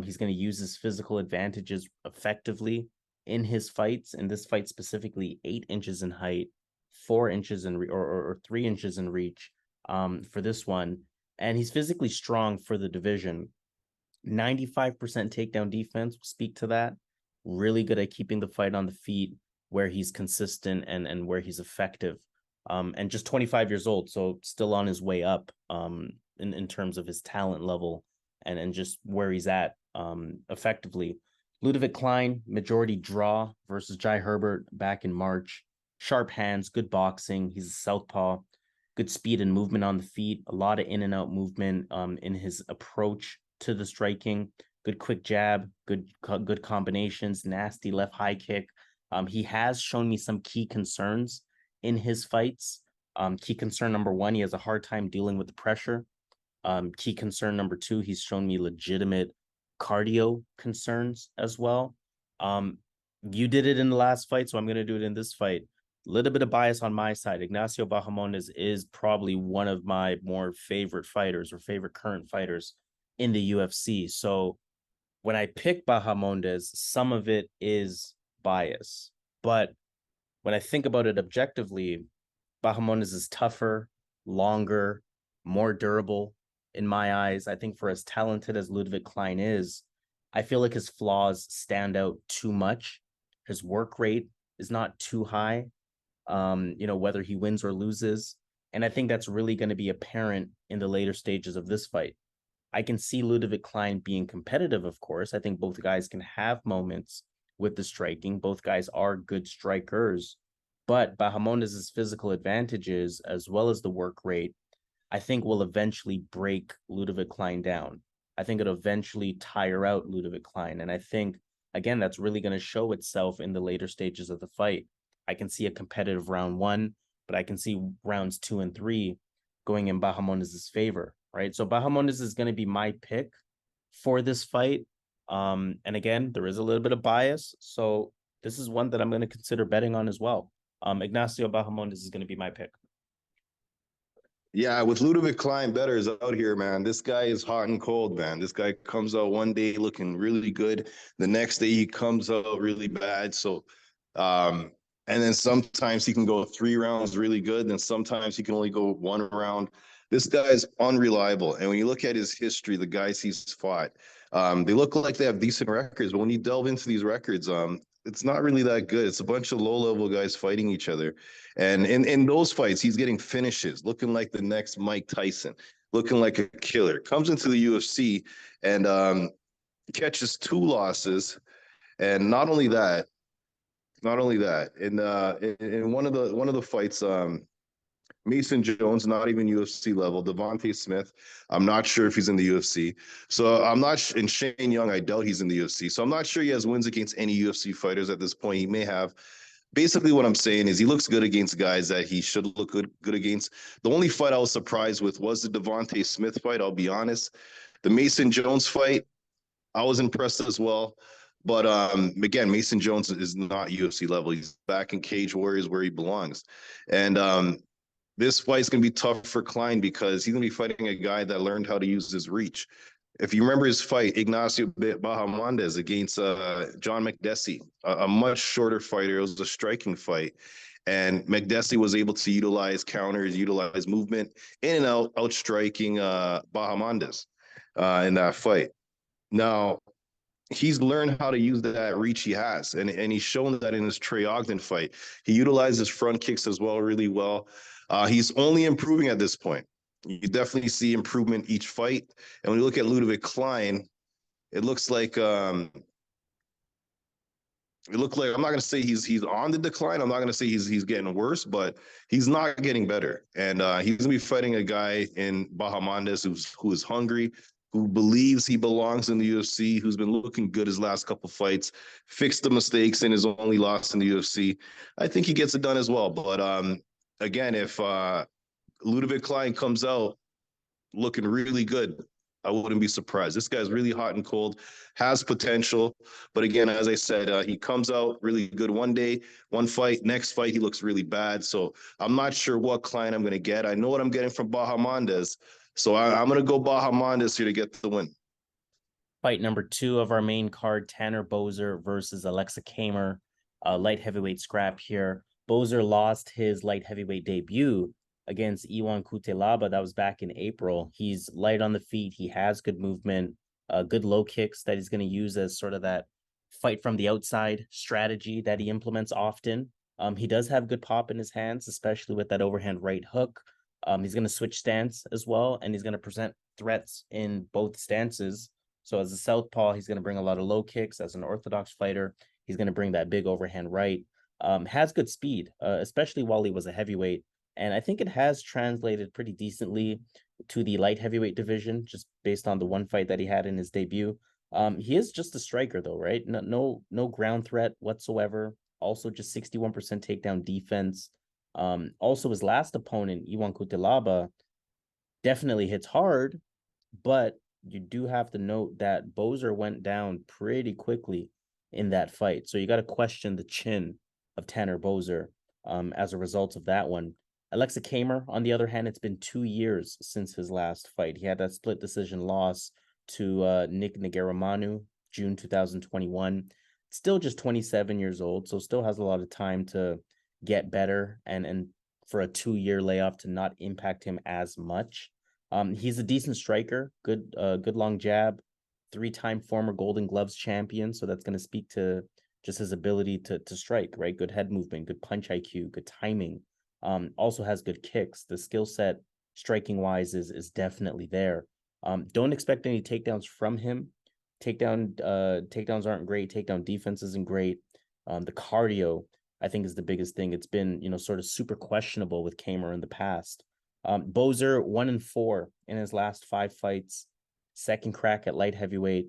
He's going to use his physical advantages effectively in his fights. In this fight specifically, 8 inches in height, 4 inches in or 3 inches in reach for this one. And he's physically strong for the division. 95% takedown defense will speak to that. Really good at keeping the fight on the feet where he's consistent and where he's effective. And just 25 years old, so still on his way up in terms of his talent level and just where he's at effectively. Ľudovít Klein, majority draw versus Jai Herbert back in March. Sharp hands, good boxing. He's a southpaw. Good speed and movement on the feet. A lot of in and out movement in his approach to the striking. Good quick jab, good combinations, nasty left high kick. He has shown me some key concerns in his fights. Key concern number 1, he has a hard time dealing with the pressure. Key concern number 2, he's shown me legitimate cardio concerns as well. You did it in the last fight, so I'm going to do it in this fight. A little bit of bias on my side. Ignacio Bahamondes is probably one of my more favorite fighters or favorite current fighters in the UFC. So when I pick Bahamondes, some of it is bias. But when I think about it objectively, Bahamondes is tougher, longer, more durable in my eyes. I think for as talented as Ľudovít Klein is, I feel like his flaws stand out too much. His work rate is not too high, whether he wins or loses. And I think that's really going to be apparent in the later stages of this fight. I can see Ľudovít Klein being competitive, of course. I think both guys can have moments with the striking. Both guys are good strikers. But Bahamondes' physical advantages, as well as the work rate, I think will eventually break Ľudovít Klein down. I think it'll eventually tire out Ľudovít Klein. And I think, again, that's really going to show itself in the later stages of the fight. I can see a competitive round 1, but I can see rounds 2 and 3 going in Bahamondes' favor, right? So Bahamondes is going to be my pick for this fight. And again, there is a little bit of bias. So this is one that I'm going to consider betting on as well. Ignacio Bahamondes is going to be my pick. Yeah, with Ľudovít Klein bettors out here, man. This guy is hot and cold, man. This guy comes out one day looking really good. The next day he comes out really bad. So, and then sometimes he can go 3 rounds really good. Then sometimes he can only go 1 round. This guy is unreliable. And when you look at his history, the guys he's fought, they look like they have decent records. But when you delve into these records, it's not really that good. It's a bunch of low-level guys fighting each other. And in those fights, he's getting finishes, looking like the next Mike Tyson, looking like a killer. Comes into the UFC and catches 2 losses. And not only that, in one of the fights, Mason Jones, not even UFC level. Devontae Smith, I'm not sure if he's in the UFC. So I'm not, and Shane Young, I doubt he's in the UFC. So I'm not sure he has wins against any UFC fighters at this point. He may have. Basically what I'm saying is he looks good against guys that he should look good against. The only fight I was surprised with was the Devontae Smith fight, I'll be honest. The Mason Jones fight, I was impressed as well. But again, Mason Jones is not UFC level. He's back in Cage Warriors where he belongs. And this fight's going to be tough for Klein because he's going to be fighting a guy that learned how to use his reach. If you remember his fight, Ignacio Bahamondes against John McDessie, a much shorter fighter. It was a striking fight. And McDessie was able to utilize counters, utilize movement in and out, outstriking Bahamondes in that fight. Now, he's learned how to use that reach he has, and he's shown that in his Trey Ogden fight. He utilizes front kicks as well, really well. He's only improving at this point. You definitely see improvement each fight. And when you look at Ľudovít Klein, it looks like I'm not going to say he's on the decline. I'm not going to say he's getting worse, but he's not getting better. And he's going to be fighting a guy in Bahamondes who is hungry, who believes he belongs in the UFC, who's been looking good his last couple fights, fixed the mistakes in his only loss in the UFC. I think he gets it done as well. But again, if Ľudovít Klein comes out looking really good, I wouldn't be surprised. This guy's really hot and cold, has potential. But again, as I said, he comes out really good one day, one fight. Next fight, he looks really bad. So I'm not sure what Klein I'm going to get. I know what I'm getting from Bahamondes. So I'm going to go Bahamondes here to get the win. Fight number 2 of our main card, Tanner Boser versus Aleksa Camur, light heavyweight scrap here. Boser lost his light heavyweight debut against Iwan Cutelaba. That was back in April. He's light on the feet. He has good movement, good low kicks that he's going to use as sort of that fight from the outside strategy that he implements often. He does have good pop in his hands, especially with that overhand right hook. He's going to switch stance as well, and he's going to present threats in both stances. So as a southpaw, he's going to bring a lot of low kicks. As an orthodox fighter, he's going to bring that big overhand right. Has good speed, especially while he was a heavyweight. And I think it has translated pretty decently to the light heavyweight division, just based on the one fight that he had in his debut. He is just a striker, though, right? No ground threat whatsoever. Also, just 61% takedown defense. Also, his last opponent, Iwan Cutelaba, definitely hits hard, but you do have to note that Boser went down pretty quickly in that fight. So you got to question the chin of Tanner Boser as a result of that one. Aleksa Camur, on the other hand, it's been 2 years since his last fight. He had that split decision loss to Nick Negueramanu, June 2021. Still just 27 years old, so still has a lot of time to get better and for a 2-year layoff to not impact him as much. He's a decent striker, good long jab, 3-time former Golden Gloves champion, so that's going to speak to just his ability to strike, right? Good head movement, good punch IQ, good timing. Also has good kicks. The skill set, striking wise, is definitely there. Don't expect any takedowns from him. Takedowns aren't great. Takedown defense isn't great. The cardio, I think, is the biggest thing. It's been, sort of super questionable with Camur in the past. Boser 1-4 in his last 5 fights. Second crack at light heavyweight.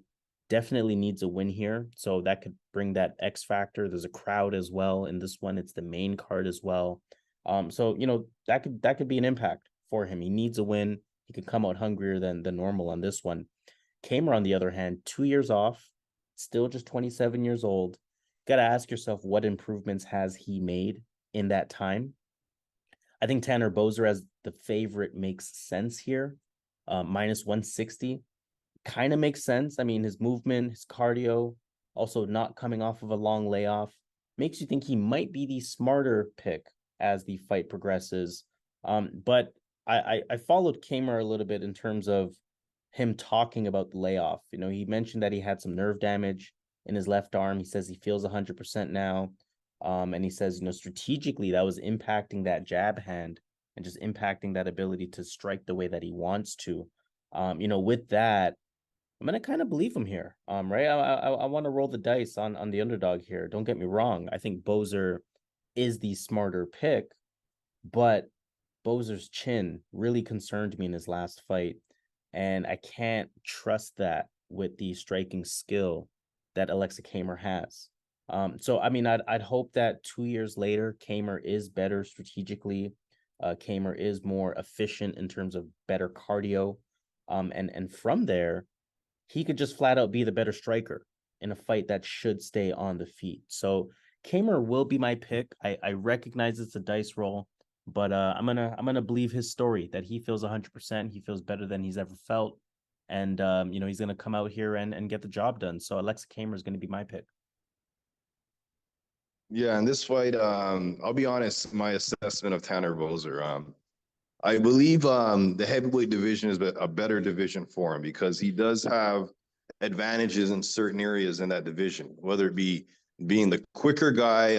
Definitely needs a win here. So that could bring that X factor. There's a crowd as well in this one. It's the main card as well. So that could be an impact for him. He needs a win. He could come out hungrier than normal on this one. Camur, on the other hand, 2 years off, still just 27 years old. Got to ask yourself, what improvements has he made in that time? I think Tanner Boser as the favorite makes sense here. Minus 160 kind of makes sense. I mean, his movement, his cardio, also not coming off of a long layoff, makes you think he might be the smarter pick as the fight progresses. But I followed Camur a little bit in terms of him talking about the layoff. He mentioned that he had some nerve damage in his left arm. He says he feels 100% now. And he says, strategically that was impacting that jab hand and just impacting that ability to strike the way that he wants to. With that, I'm going to kind of believe him here. Right. I want to roll the dice on the underdog here. Don't get me wrong. I think Boser is the smarter pick, but Boser's chin really concerned me in his last fight. And I can't trust that with the striking skill that Aleksa Camur has. So, I mean, I'd hope that 2 years later, Camur is better strategically. Camur is more efficient in terms of better cardio. And from there, he could just flat out be the better striker in a fight that should stay on the feet. So Camur will be my pick. I recognize it's a dice roll, but I'm gonna believe his story that he feels 100%. He feels better than he's ever felt. And he's going to come out here and get the job done. So Aleksa Camur is going to be my pick. Yeah, in this fight, I'll be honest, my assessment of Tanner Boser, I believe the heavyweight division is a better division for him because he does have advantages in certain areas in that division, whether it be being the quicker guy,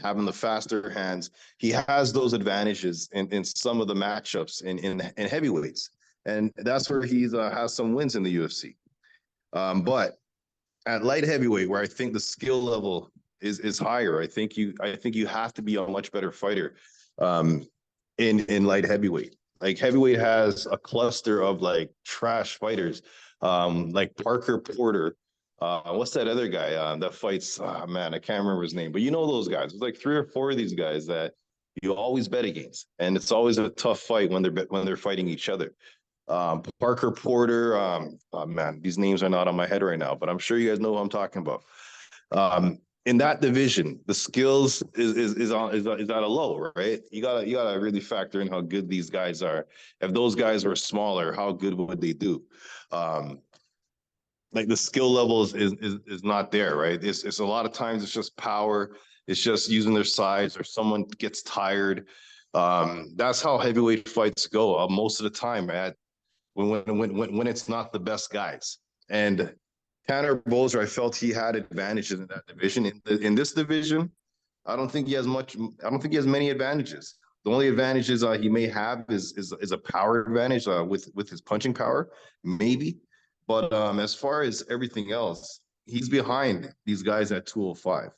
having the faster hands. He has those advantages in some of the matchups in heavyweights. And that's where he has some wins in the UFC. But at light heavyweight, where I think the skill level is higher, I think you have to be a much better fighter in light heavyweight. Like heavyweight has a cluster of like trash fighters, like Parker Porter. What's that other guy that fights? Oh, man, I can't remember his name, but you know those guys. There's like 3 or 4 of these guys that you always bet against, and it's always a tough fight when they're fighting each other. Parker Porter. Oh, man, these names are not on my head right now, but I'm sure you guys know who I'm talking about. In that division, the skills is at a low, right? You gotta really factor in how good these guys are. If those guys were smaller, how good would they do? Like the skill level is not there, right? It's a lot of times it's just power. It's just using their size, or someone gets tired. That's how heavyweight fights go most of the time. When it's not the best guys. And Tanner Boser, I felt he had advantages in that division. In this division, I don't think he has much. I don't think he has many advantages. The only advantages he may have is a power advantage with his punching power, maybe. But as far as everything else, he's behind these guys at 205.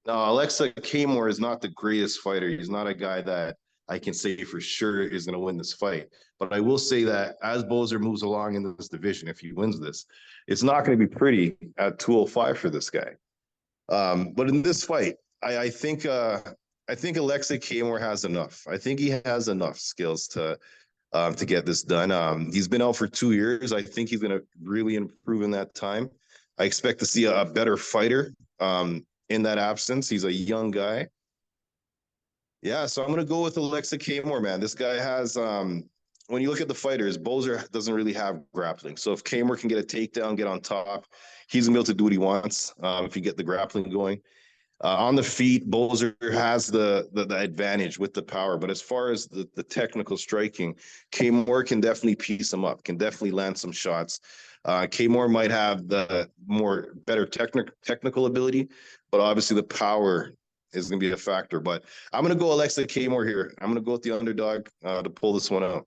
Now, Aleksa Camur is not the greatest fighter. He's not a guy that I can say for sure is going to win this fight. But I will say that as Boser moves along in this division, if he wins this, it's not going to be pretty at 205 for this guy. But in this fight, I think Aleksa Camur has enough. I think he has enough skills to get this done. He's been out for 2 years. I think he's going to really improve in that time. I expect to see a better fighter in that absence. He's a young guy. Yeah, so I'm going to go with Aleksa Camur, man. This guy has, when you look at the fighters, Boser doesn't really have grappling. So if Camur can get a takedown, get on top, he's going to be able to do what he wants if you get the grappling going. On the feet, Boser has the advantage with the power. But as far as the technical striking, Camur can definitely piece him up, can definitely land some shots. Camur might have the better technical ability, but obviously the power is going to be a factor. But I'm going to go Aleksa Camur here. I'm going to go with the underdog to pull this one out.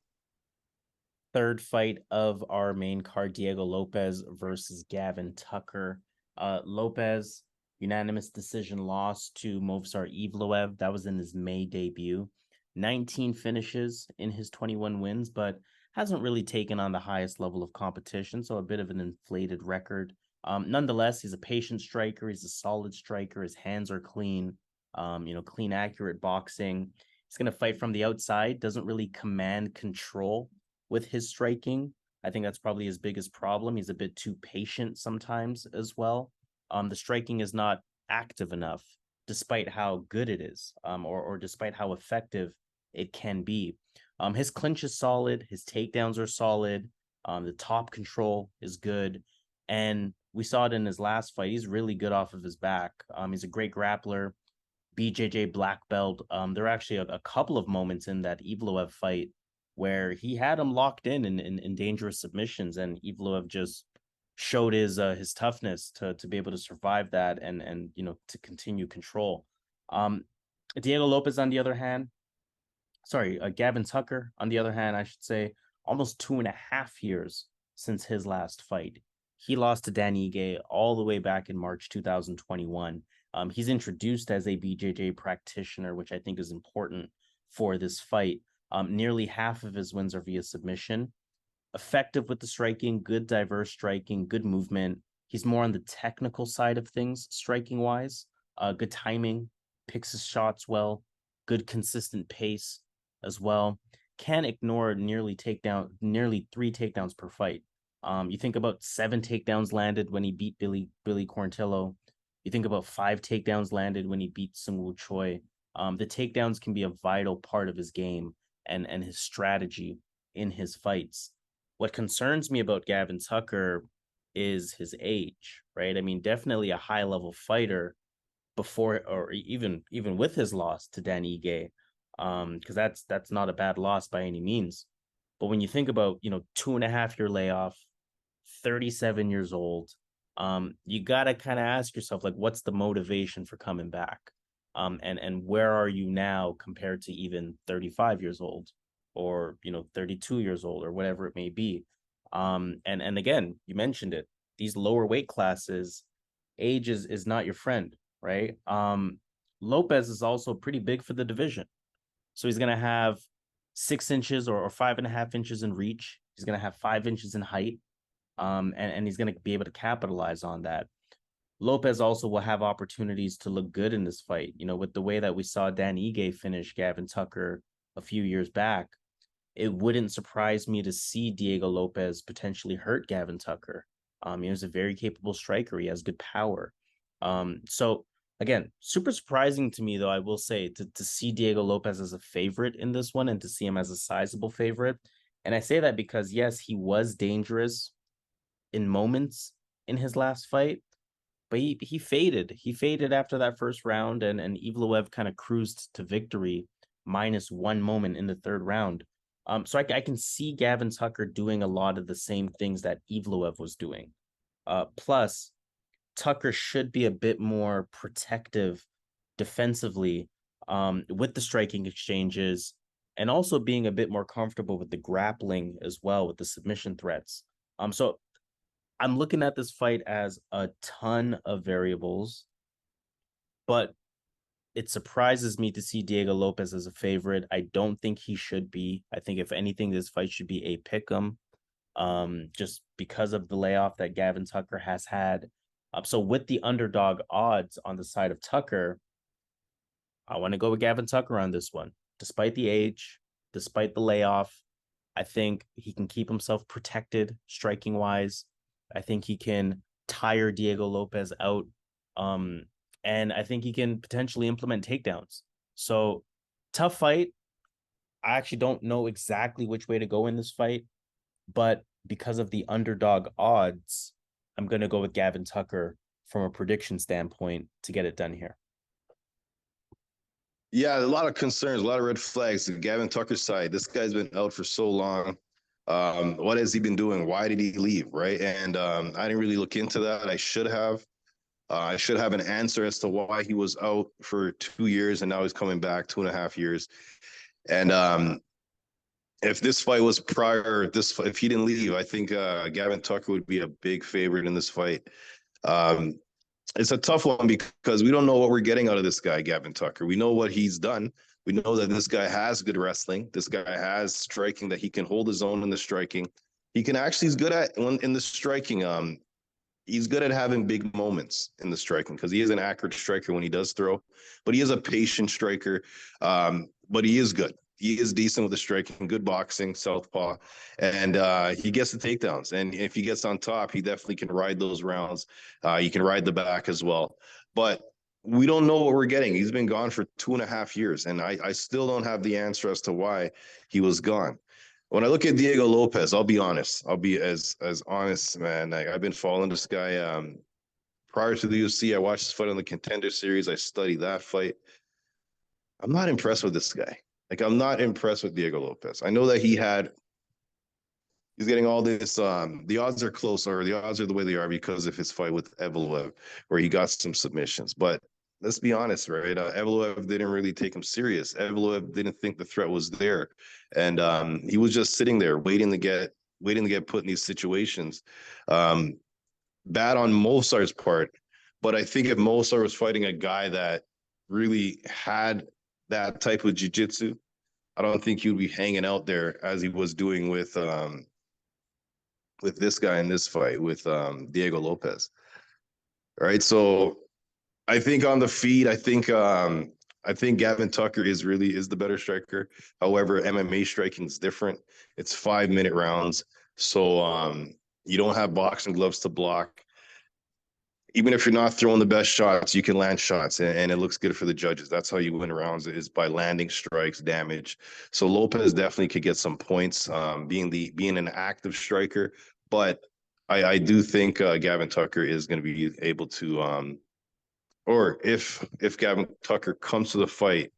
Third fight of our main card, Diego Lopes versus Gavin Tucker. Lopes, unanimous decision loss to Movsar Evloev. That was in his May debut. 19 finishes in his 21 wins, but hasn't really taken on the highest level of competition, so a bit of an inflated record. Nonetheless, he's a patient striker. He's a solid striker. His hands are clean, clean, accurate boxing. He's going to fight from the outside, doesn't really command control with his striking. I think that's probably his biggest problem. He's a bit too patient sometimes as well. The striking is not active enough, despite how good it is, or despite how effective it can be. His clinch is solid. His takedowns are solid. The top control is good. And we saw it in his last fight. He's really good off of his back. He's a great grappler, BJJ black belt. There are actually a couple of moments in that Evloev fight where he had him locked in dangerous submissions, and Evloev just showed his toughness to be able to survive that and to continue control. Diego Lopes, on the other hand, Gavin Tucker, on the other hand, I should say, almost 2.5 years since his last fight. He lost to Dan Ige all the way back in March 2021. He's introduced as a BJJ practitioner, which I think is important for this fight. Nearly half of his wins are via submission. Effective with the striking, good diverse striking, good movement. He's more on the technical side of things, striking-wise. Good timing, picks his shots well, good consistent pace as well. Can't ignore nearly 3 takedowns per fight. You think about 7 takedowns landed when he beat Billy Quarantillo. You think about 5 takedowns landed when he beat Seungwoo Choi. The takedowns can be a vital part of his game and his strategy in his fights. What concerns me about Gavin Tucker is his age, right? I mean, definitely a high level fighter before, or even with his loss to Dan Ige, because that's not a bad loss by any means. But when you think about, 2.5 year layoff, 37 years old, you gotta kind of ask yourself, like, what's the motivation for coming back? And where are you now compared to even 35 years old, or 32 years old, or whatever it may be. And again, you mentioned it, these lower weight classes, age is not your friend, right? Lopes is also pretty big for the division, so he's gonna have 6 inches or 5.5 inches in reach. He's gonna have 5 inches in height, and he's gonna be able to capitalize on that. Lopes also will have opportunities to look good in this fight. With the way that we saw Dan Ige finish Gavin Tucker a few years back, it wouldn't surprise me to see Diego Lopes potentially hurt Gavin Tucker. He's a very capable striker. He has good power. So again, super surprising to me, though, I will say, to see Diego Lopes as a favorite in this one and to see him as a sizable favorite. And I say that because, yes, he was dangerous in moments in his last fight, but he faded. He faded after that first round, and Evloev kind of cruised to victory minus one moment in the third round. So I can see Gavin Tucker doing a lot of the same things that Evloev was doing. Plus, Tucker should be a bit more protective defensively, with the striking exchanges, and also being a bit more comfortable with the grappling as well, with the submission threats. So I'm looking at this fight as a ton of variables, but it surprises me to see Diego Lopes as a favorite. I don't think he should be. I think, if anything, this fight should be a pick'em, just because of the layoff that Gavin Tucker has had. So with the underdog odds on the side of Tucker, I want to go with Gavin Tucker on this one. Despite the age, despite the layoff, I think he can keep himself protected striking wise. I think he can tire Diego Lopes out. And I think he can potentially implement takedowns. So tough fight. I actually don't know exactly which way to go in this fight, but because of the underdog odds, I'm going to go with Gavin Tucker from a prediction standpoint to get it done here. Yeah, a lot of concerns, a lot of red flags. Gavin Tucker's side, this guy's been out for so long. What has he been doing? Why did he leave? Right. And I didn't really look into that. I should have. I should have an answer as to why he was out for 2 years and now he's coming back 2.5 years. And if this fight was prior, if he didn't leave, I think Gavin Tucker would be a big favorite in this fight. It's a tough one because we don't know what we're getting out of this guy, Gavin Tucker. We know what he's done. We know that this guy has good wrestling. This guy has striking, that he can hold his own in the striking. He's good at in the striking. He's good at having big moments in the striking because he is an accurate striker when he does throw, but he is a patient striker. But he is good. He is decent with the striking, good boxing, southpaw, and he gets the takedowns. And if he gets on top, he definitely can ride those rounds. He can ride the back as well. But we don't know what we're getting. He's been gone for 2.5 years, and I still don't have the answer as to why he was gone. When I look at Diego Lopes, I'll be honest. I'll be as honest, man. I've been following this guy. Prior to the UFC, I watched his fight on the Contender Series. I studied that fight. I'm not impressed with this guy. I'm not impressed with Diego Lopes. I know that he's getting all this. The odds are close, or the odds are the way they are because of his fight with Evloev, where he got some submissions. But let's be honest, right? Evloev didn't really take him serious. Evloev didn't think the threat was there, and he was just sitting there waiting to get put in these situations. Bad on Mosar's part, but I think if Mosar was fighting a guy that really had that type of jiu-jitsu, I don't think he would be hanging out there as he was doing with this guy in this fight with Diego Lopes. All right, so I think on the feet, I think Gavin Tucker is the better striker. However, MMA striking is different. It's 5-minute rounds, so you don't have boxing gloves to block. even if you're not throwing the best shots, you can land shots, and it looks good for the judges. That's how you win rounds, is by landing strikes, damage. So Lopes definitely could get some points, being an active striker. But I do think Gavin Tucker is going to be able to, or if Gavin Tucker comes to the fight,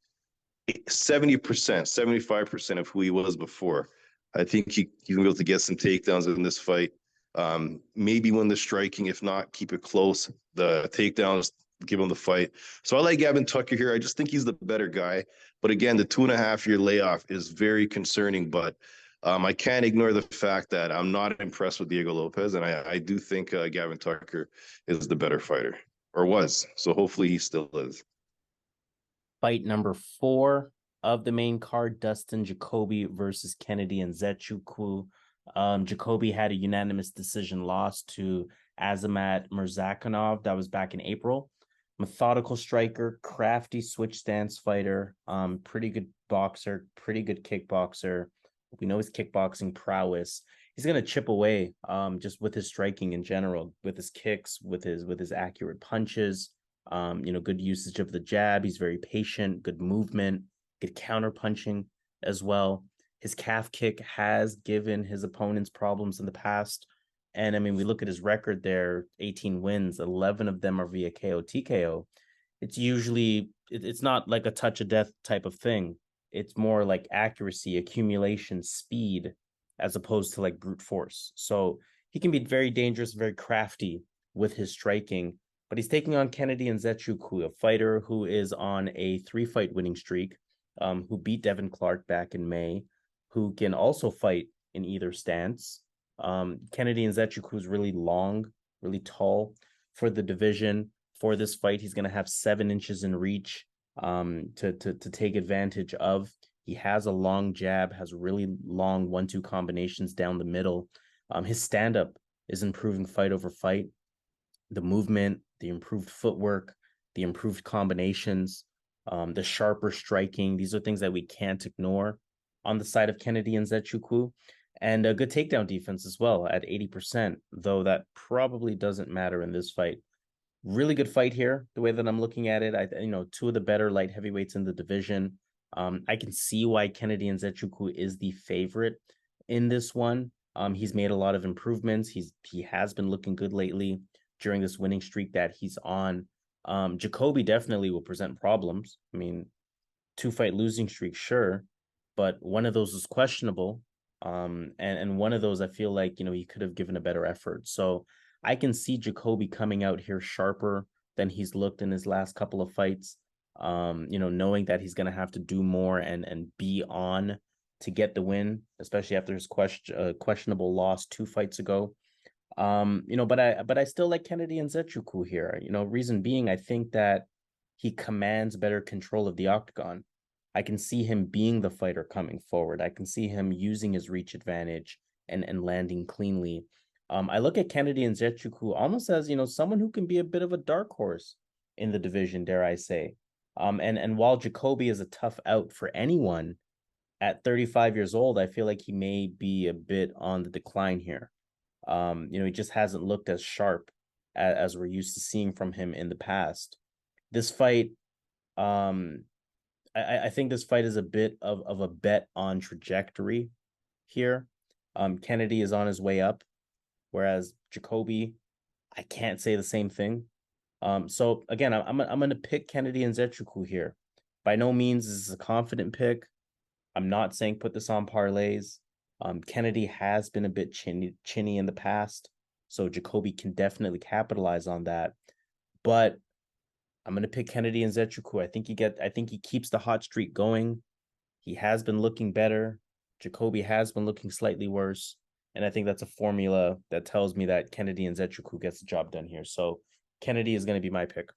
70%, 75% of who he was before, I think he's going to be able to get some takedowns in this fight. Maybe win the striking, if not, keep it close. The takedowns, give him the fight. So I like Gavin Tucker here. I just think he's the better guy. But again, the 2.5-year layoff is very concerning. But I can't ignore the fact that I'm not impressed with Diego Lopes, and I do think Gavin Tucker is the better fighter, or was. So hopefully he still is. Fight number 4 of the main card, Dustin Jacoby versus Kennedy Nzechukwu. Jacoby had a unanimous decision loss to Azamat Murzakanov. That was back in April. Methodical striker, crafty switch stance fighter, pretty good boxer, pretty good kickboxer. We know his kickboxing prowess. He's going to chip away just with his striking in general, with his kicks, with his accurate punches. Good usage of the jab. He's very patient, good movement, good counter punching as well. His calf kick has given his opponents problems in the past. And I mean, we look at his record there, 18 wins, 11 of them are via KO, TKO. It's usually, it's not like a touch of death type of thing. It's more like accuracy, accumulation, speed, as opposed to like brute force. So he can be very dangerous, very crafty with his striking. But he's taking on Kennedy Nzechukwu, a fighter who is on a 3-fight winning streak, who beat Devin Clark back in May, who can also fight in either stance. Kennedy Nzechukwu is really long, really tall for the division. For this fight, he's going to have 7 inches in reach to take advantage of. He has a long jab, has really long 1-2 combinations down the middle. His stand-up is improving fight over fight. The movement, the improved footwork, the improved combinations, the sharper striking. These are things that we can't ignore on the side of Kennedy Nzechukwu. And a good takedown defense as well at 80%, though that probably doesn't matter in this fight. Really good fight here, the way that I'm looking at it. 2 of the better light heavyweights in the division. I can see why Kennedy Nzechukwu is the favorite in this one. He's made a lot of improvements. He has been looking good lately during this winning streak that he's on. Jacoby definitely will present problems. I mean, 2-fight losing streak, sure, but one of those is questionable. And one of those, I feel like, he could have given a better effort. So I can see Jacoby coming out here sharper than he's looked in his last couple of fights. Knowing that he's going to have to do more and be on to get the win, especially after his questionable loss 2 fights ago. But I still like Kennedy Nzechukwu here. Reason being, I think that he commands better control of the octagon. I can see him being the fighter coming forward. I can see him using his reach advantage and landing cleanly. I look at Kennedy Nzechukwu almost as, someone who can be a bit of a dark horse in the division, dare I say. And while Jacoby is a tough out for anyone at 35 years old, I feel like he may be a bit on the decline here. He just hasn't looked as sharp as we're used to seeing from him in the past. This fight, I think this fight is a bit of a bet on trajectory here. Kennedy is on his way up, whereas Jacoby, I can't say the same thing. So again, I'm going to pick Kennedy Nzechukwu here. By no means is this a confident pick. I'm not saying put this on parlays. Kennedy has been a bit chinny in the past, so Jacoby can definitely capitalize on that. But I'm going to pick Kennedy Nzechukwu. I think he keeps the hot streak going. He has been looking better. Jacoby has been looking slightly worse. And I think that's a formula that tells me that Kennedy Nzechukwu gets the job done here. So Kennedy is going to be my pick.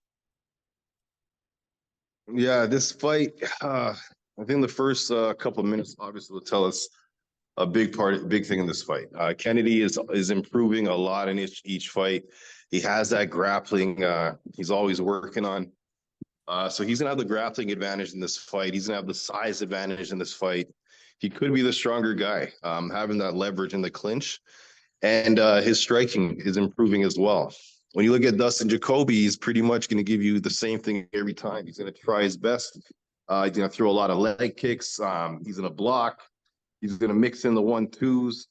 Yeah, this fight, I think the first couple of minutes obviously will tell us a big thing in this fight. Kennedy is improving a lot in each fight. He has that grappling. He's always working on. So he's gonna have the grappling advantage in this fight. He's gonna have the size advantage in this fight. He could be the stronger guy, having that leverage in the clinch, and his striking is improving as well. When you look at Dustin Jacoby, he's pretty much going to give you the same thing every time. He's going to try his best. He's going to throw a lot of leg kicks. He's going to block. He's going to mix in the 1-2s.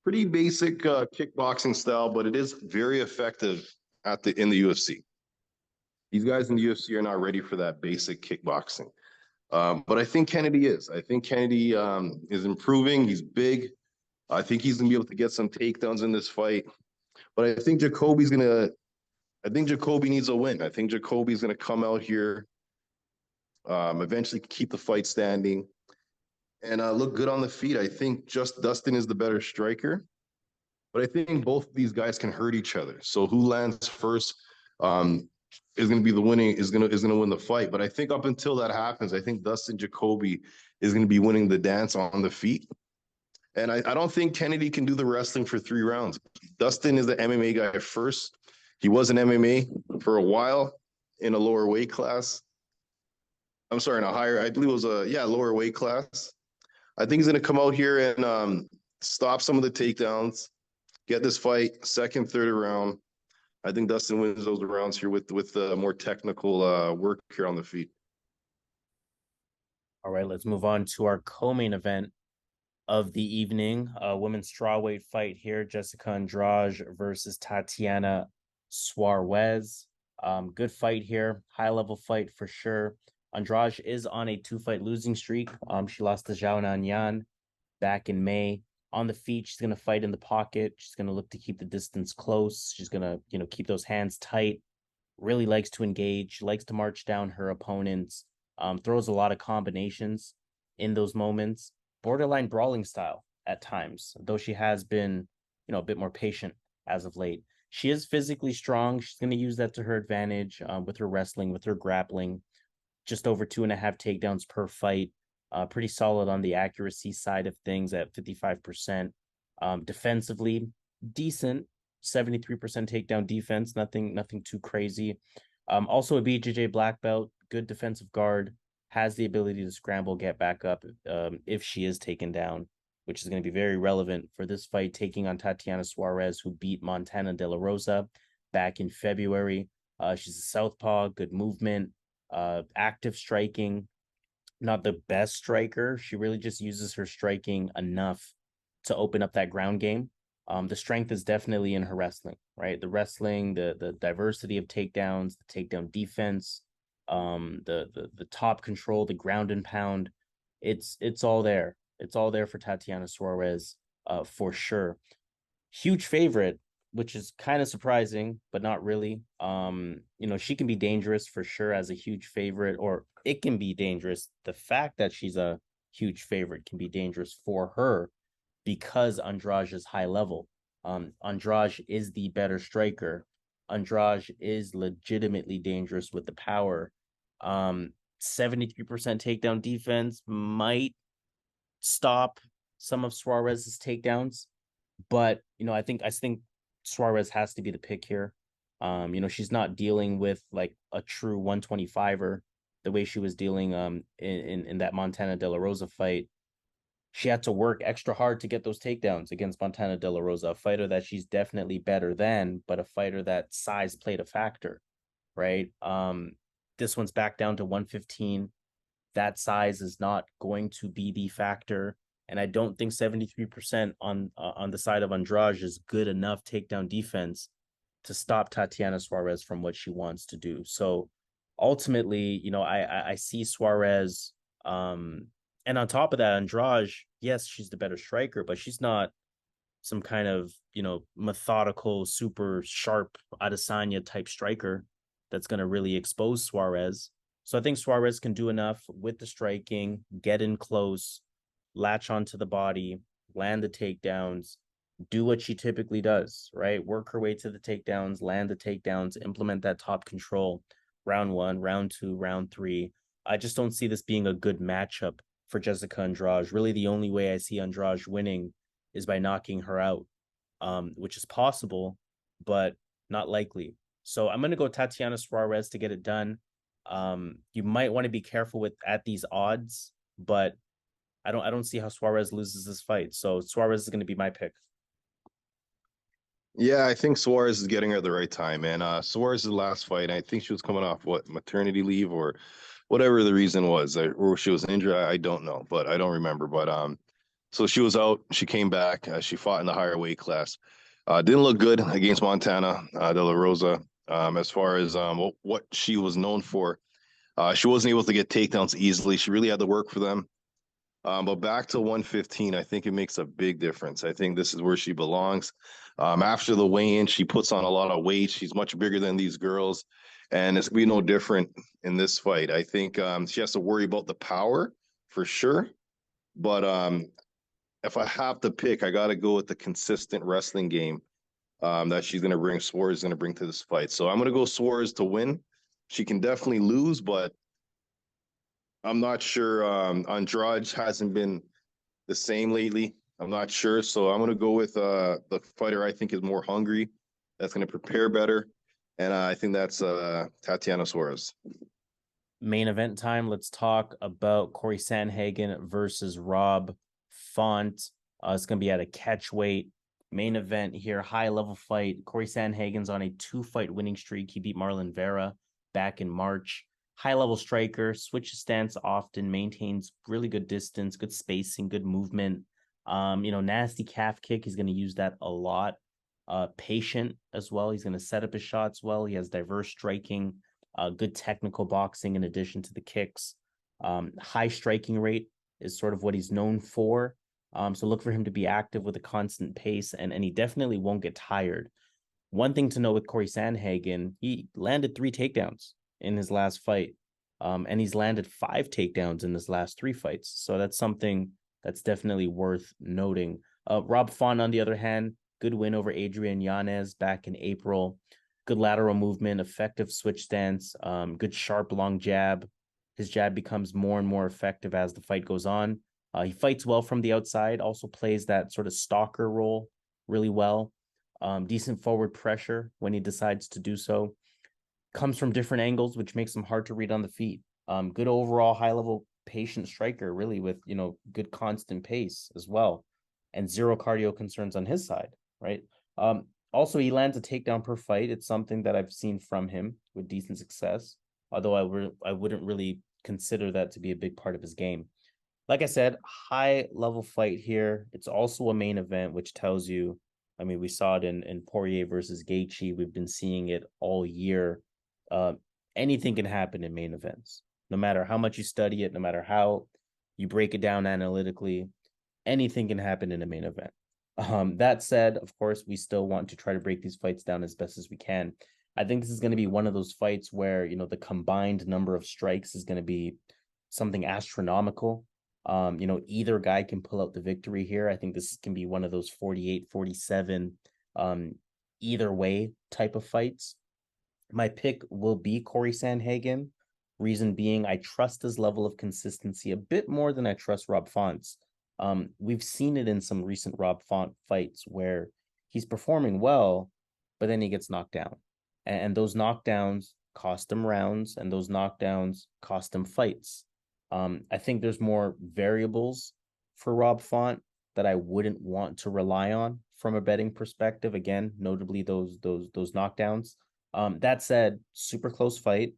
Pretty basic kickboxing style, but it is very effective in the UFC. These guys in the UFC are not ready for that basic kickboxing. But I think Kennedy is. I think Kennedy is improving. He's big. I think he's going to be able to get some takedowns in this fight. But I think Jacoby needs a win. I think Jacoby's going to come out here, eventually keep the fight standing, and look good on the feet. I think just Dustin is the better striker, but I think both of these guys can hurt each other. So who lands first is going to be the winning, is going to win the fight. But I think up until that happens, I think Dustin Jacoby is going to be winning the dance on the feet. And I don't think Kennedy can do the wrestling for 3 rounds. Dustin is the MMA guy first. He was an MMA for a while in a lower weight class. I'm sorry, in a higher, I believe it was lower weight class. I think he's going to come out here and stop some of the takedowns, get this fight second, third round. I think Dustin wins those rounds here with more technical work here on the feet. All right, let's move on to our co-main event of the evening, women's strawweight fight here. Jéssica Andrade versus Tatiana Suarez. Good fight here, high level fight for sure. Andrade is on a 2-fight losing streak. She lost to Zhao Nanyan back in May. On the feet, she's going to fight in the pocket. She's going to look to keep the distance close. She's going to, keep those hands tight. Really likes to engage, likes to march down her opponents, throws a lot of combinations in those moments. Borderline brawling style at times, though she has been, a bit more patient as of late. She is physically strong. She's going to use that to her advantage with her wrestling, with her grappling. Just over 2.5 takedowns per fight. Pretty solid on the accuracy side of things at 55%. Defensively, decent, 73% takedown defense. Nothing too crazy. Also a BJJ black belt, good defensive guard. Has the ability to scramble, get back up if she is taken down, which is going to be very relevant for this fight, taking on Tatiana Suarez, who beat Montana De La Rosa back in February. She's a southpaw, good movement, active striking, not the best striker. She really just uses her striking enough to open up that ground game. The strength is definitely in her wrestling, right? The wrestling, the diversity of takedowns, the takedown defense, the top control, the ground and pound. It's all there. It's all there for Tatiana Suarez, for sure. Huge favorite, which is kind of surprising, but not really. She can be dangerous for sure as a huge favorite, or it can be dangerous. The fact that she's a huge favorite can be dangerous for her because Andrade is high level. Andrade is the better striker. Andrade is legitimately dangerous with the power. 73% takedown defense might stop some of Suarez's takedowns, but I think Suarez has to be the pick here. She's not dealing with like a true 125er the way she was dealing in that Montana De La Rosa fight. She had to work extra hard to get those takedowns against Montana De La Rosa, a fighter that she's definitely better than, but a fighter that size played a factor, right? This one's back down to 115. That size is not going to be the factor. And I don't think 73% on the side of Andrade is good enough takedown defense to stop Tatiana Suarez from what she wants to do. So ultimately, I see Suarez. And on top of that, Andrade, yes, she's the better striker, but she's not some kind of, methodical, super sharp Adesanya type striker that's going to really expose Suarez. So I think Suarez can do enough with the striking, get in close, latch onto the body, land the takedowns, do what she typically does, right? Work her way to the takedowns, land the takedowns, implement that top control. Round 1, round 2, round 3. I just don't see this being a good matchup for Jéssica Andrade. Really, the only way I see Andrade winning is by knocking her out, which is possible, but not likely. So I'm going to go Tatiana Suarez to get it done. You might want to be careful at these odds, but I don't see how Suarez loses this fight. So Suarez is going to be my pick. Yeah, I think Suarez is getting her at the right time, man. Suarez's last fight, I think she was coming off what, maternity leave or whatever the reason was, or she was injured. I don't know, but I don't remember. But so she was out. She came back. She fought in the higher weight class. Didn't look good against Montana De La Rosa. As far as what she was known for, she wasn't able to get takedowns easily. She really had to work for them. But back to 115, I think it makes a big difference. I think this is where she belongs. After the weigh-in, she puts on a lot of weight. She's much bigger than these girls, and it's gonna be no different in this fight. I think she has to worry about the power for sure. But if I have to pick, I got to go with the consistent wrestling game that she's going to bring. Suarez is going to bring to this fight. So I'm going to go Suarez to win. She can definitely lose, but I'm not sure. Andrade hasn't been the same lately. I'm not sure. So I'm going to go with the fighter I think is more hungry, that's going to prepare better. And I think that's Tatiana Suarez. Main event time. Let's talk about Cory Sandhagen versus Rob Font. It's going to be at a catch weight. Main event here, high level fight. Cory Sandhagen's on a 2-fight winning streak. He beat Marlon Vera back in March. High level striker, switches stance often, maintains really good distance, good spacing, good movement. Nasty calf kick. He's going to use that a lot. Patient as well. He's going to set up his shots well. He has diverse striking, good technical boxing in addition to the kicks. High striking rate is sort of what he's known for. So look for him to be active with a constant pace, and he definitely won't get tired. One thing to know with Cory Sandhagen, he landed 3 takedowns in his last fight, and he's landed 5 takedowns in his last 3 fights. So that's something that's definitely worth noting. Rob Font, on the other hand, good win over Adrian Yanez back in April. Good lateral movement, effective switch stance, good sharp long jab. His jab becomes more and more effective as the fight goes on. He fights well from the outside, also plays that sort of stalker role really well. Decent forward pressure when he decides to do so. Comes from different angles, which makes him hard to read on the feet. Good overall high-level patient striker, really, with, good constant pace as well. And 0 cardio concerns on his side, right? Also, he lands a takedown per fight. It's something that I've seen from him with decent success, although I wouldn't really consider that to be a big part of his game. Like I said, high-level fight here. It's also a main event, which tells you, we saw it in Poirier versus Gaethje. We've been seeing it all year. Anything can happen in main events, no matter how much you study it, no matter how you break it down analytically, anything can happen in a main event. That said, of course, we still want to try to break these fights down as best as we can. I think this is going to be one of those fights where, the combined number of strikes is going to be something astronomical. Either guy can pull out the victory here. I think this can be one of those 48-47 either way type of fights. My pick will be Cory Sandhagen. Reason being, I trust his level of consistency a bit more than I trust Rob Font's. We've seen it in some recent Rob Font fights where he's performing well, but then he gets knocked down. And those knockdowns cost him rounds, and those knockdowns cost him fights. I think there's more variables for Rob Font that I wouldn't want to rely on from a betting perspective. Again, notably those knockdowns. That said, super close fight.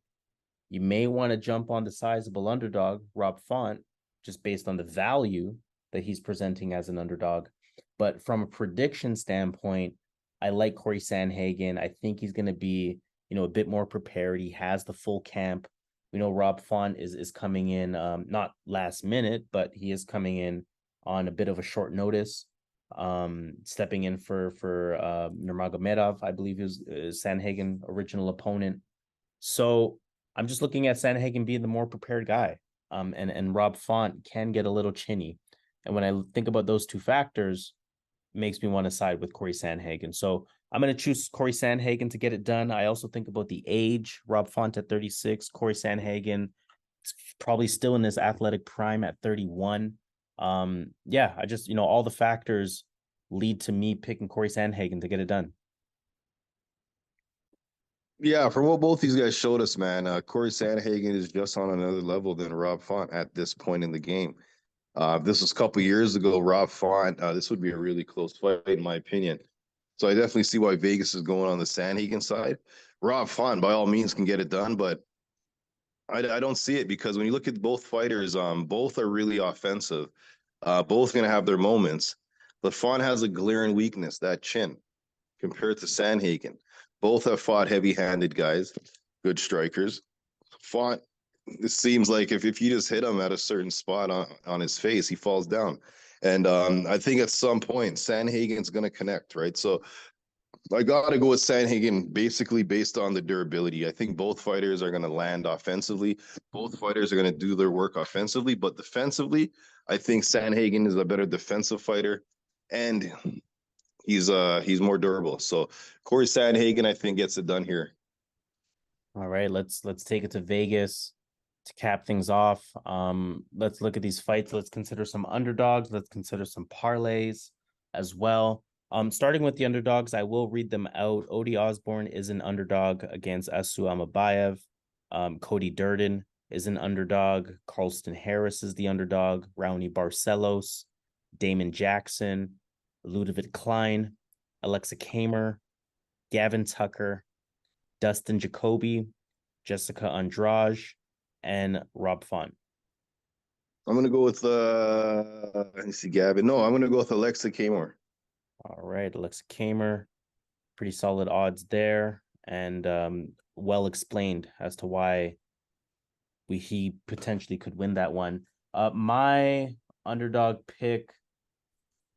You may want to jump on the sizable underdog, Rob Font, just based on the value that he's presenting as an underdog. But from a prediction standpoint, I like Cory Sandhagen. I think he's going to be, a bit more prepared. He has the full camp. We know Rob Font is coming in, not last minute, but he is coming in on a bit of a short notice, stepping in for Nurmagomedov. I believe he was Sandhagen original opponent. So I'm just looking at Sandhagen being the more prepared guy. And Rob Font can get a little chinny. And when I think about those 2 factors, it makes me want to side with Cory Sandhagen. So I'm going to choose Cory Sandhagen to get it done. I also think about the age. Rob Font at 36, Cory Sandhagen is probably still in his athletic prime at 31. I just, all the factors lead to me picking Cory Sandhagen to get it done. Yeah, from what both these guys showed us, man, Cory Sandhagen is just on another level than Rob Font at this point in the game. This was a couple years ago, Rob Font. This would be a really close fight, in my opinion. So I definitely see why Vegas is going on the Sandhagen side. Rob Font, by all means, can get it done, but I don't see it because when you look at both fighters, both are really offensive. Both going to have their moments. But Font has a glaring weakness, that chin, compared to Sandhagen. Both have fought heavy-handed guys, good strikers. Font, it seems like if you just hit him at a certain spot on his face, he falls down. And I think at some point, Sandhagen's going to connect, right? So I got to go with Sandhagen basically based on the durability. I think both fighters are going to land offensively. Both fighters are going to do their work offensively, but defensively, I think Sandhagen is a better defensive fighter, and he's more durable. So Cory Sandhagen, I think, gets it done here. All right, let's take it to Vegas to cap things off. Let's look at these fights. Let's consider some underdogs. Let's consider some parlays as well. Starting with the underdogs, I will read them out. Ode Osbourne is an underdog against Asu Almabaev. Cody Durden is an underdog. Carlston Harris is the underdog. Raoni Barcelos, Damon Jackson, Ľudovít Klein, Aleksa Camur, Gavin Tucker, Dustin Jacoby, Jéssica Andrade, and Rob Font. I'm gonna go with let me see, Gavin. No, I'm gonna go with Aleksa Camur. All right, Aleksa Camur, pretty solid odds there, and well explained as to why he potentially could win that one. My underdog pick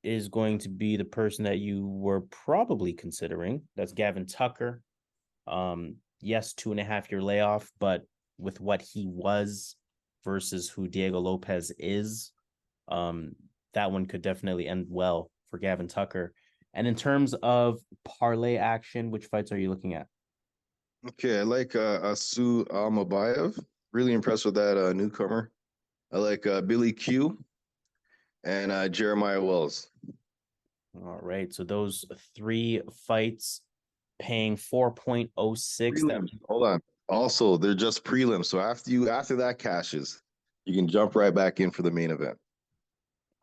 is going to be the person that you were probably considering. That's Gavin Tucker. Yes, 2.5-year layoff, but with what he was versus who Diego Lopes is, that one could definitely end well for Gavin Tucker. And in terms of parlay action, which fights are you looking at? Okay, I like Asu Almabaev. Really impressed with that newcomer. I like Billy Q and Jeremiah Wells. All right, so those 3 fights paying 4.06. Hold on. Also, they're just prelims. So after that cashes, you can jump right back in for the main event.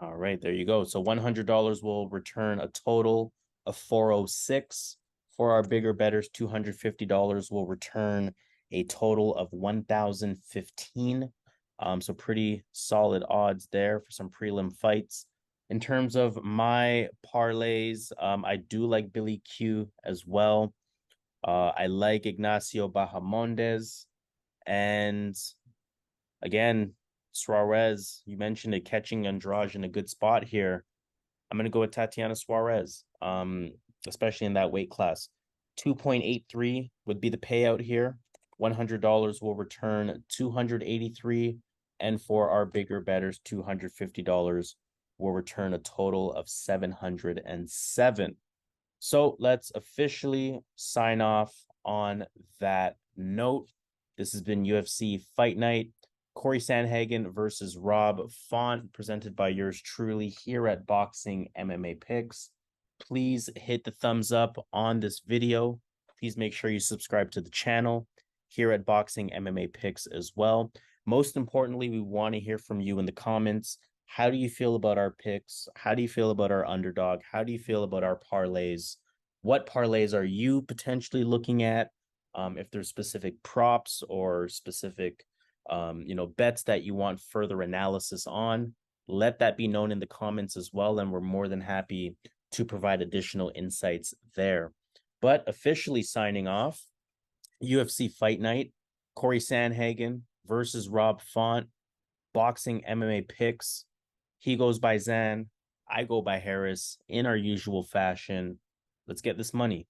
All right, there you go. So $100 will return a total of 406. For our bigger bettors, $250 will return a total of 1,015. So pretty solid odds there for some prelim fights. In terms of my parlays, I do like Billy Q as well. I like Ignacio Bahamondes. And again, Suarez, you mentioned it, catching Andrade in a good spot here. I'm going to go with Tatiana Suarez, especially in that weight class. 2.83 would be the payout here. $100 will return 283, and for our bigger bettors, $250 will return a total of 707. So let's officially sign off on that note. This has been UFC Fight Night. Cory Sandhagen versus Rob Font, presented by yours truly here at Boxing MMA Picks. Please hit the thumbs up on this video. Please make sure you subscribe to the channel here at Boxing MMA Picks as well. Most importantly, we want to hear from you in the comments. How do you feel about our picks? How do you feel about our underdog? How do you feel about our parlays? What parlays are you potentially looking at? If there's specific props or specific bets that you want further analysis on, let that be known in the comments as well, and we're more than happy to provide additional insights there. But officially signing off, UFC Fight Night, Cory Sandhagen versus Rob Font, Boxing MMA Picks. He goes by Zan, I go by Harris in our usual fashion. Let's get this money.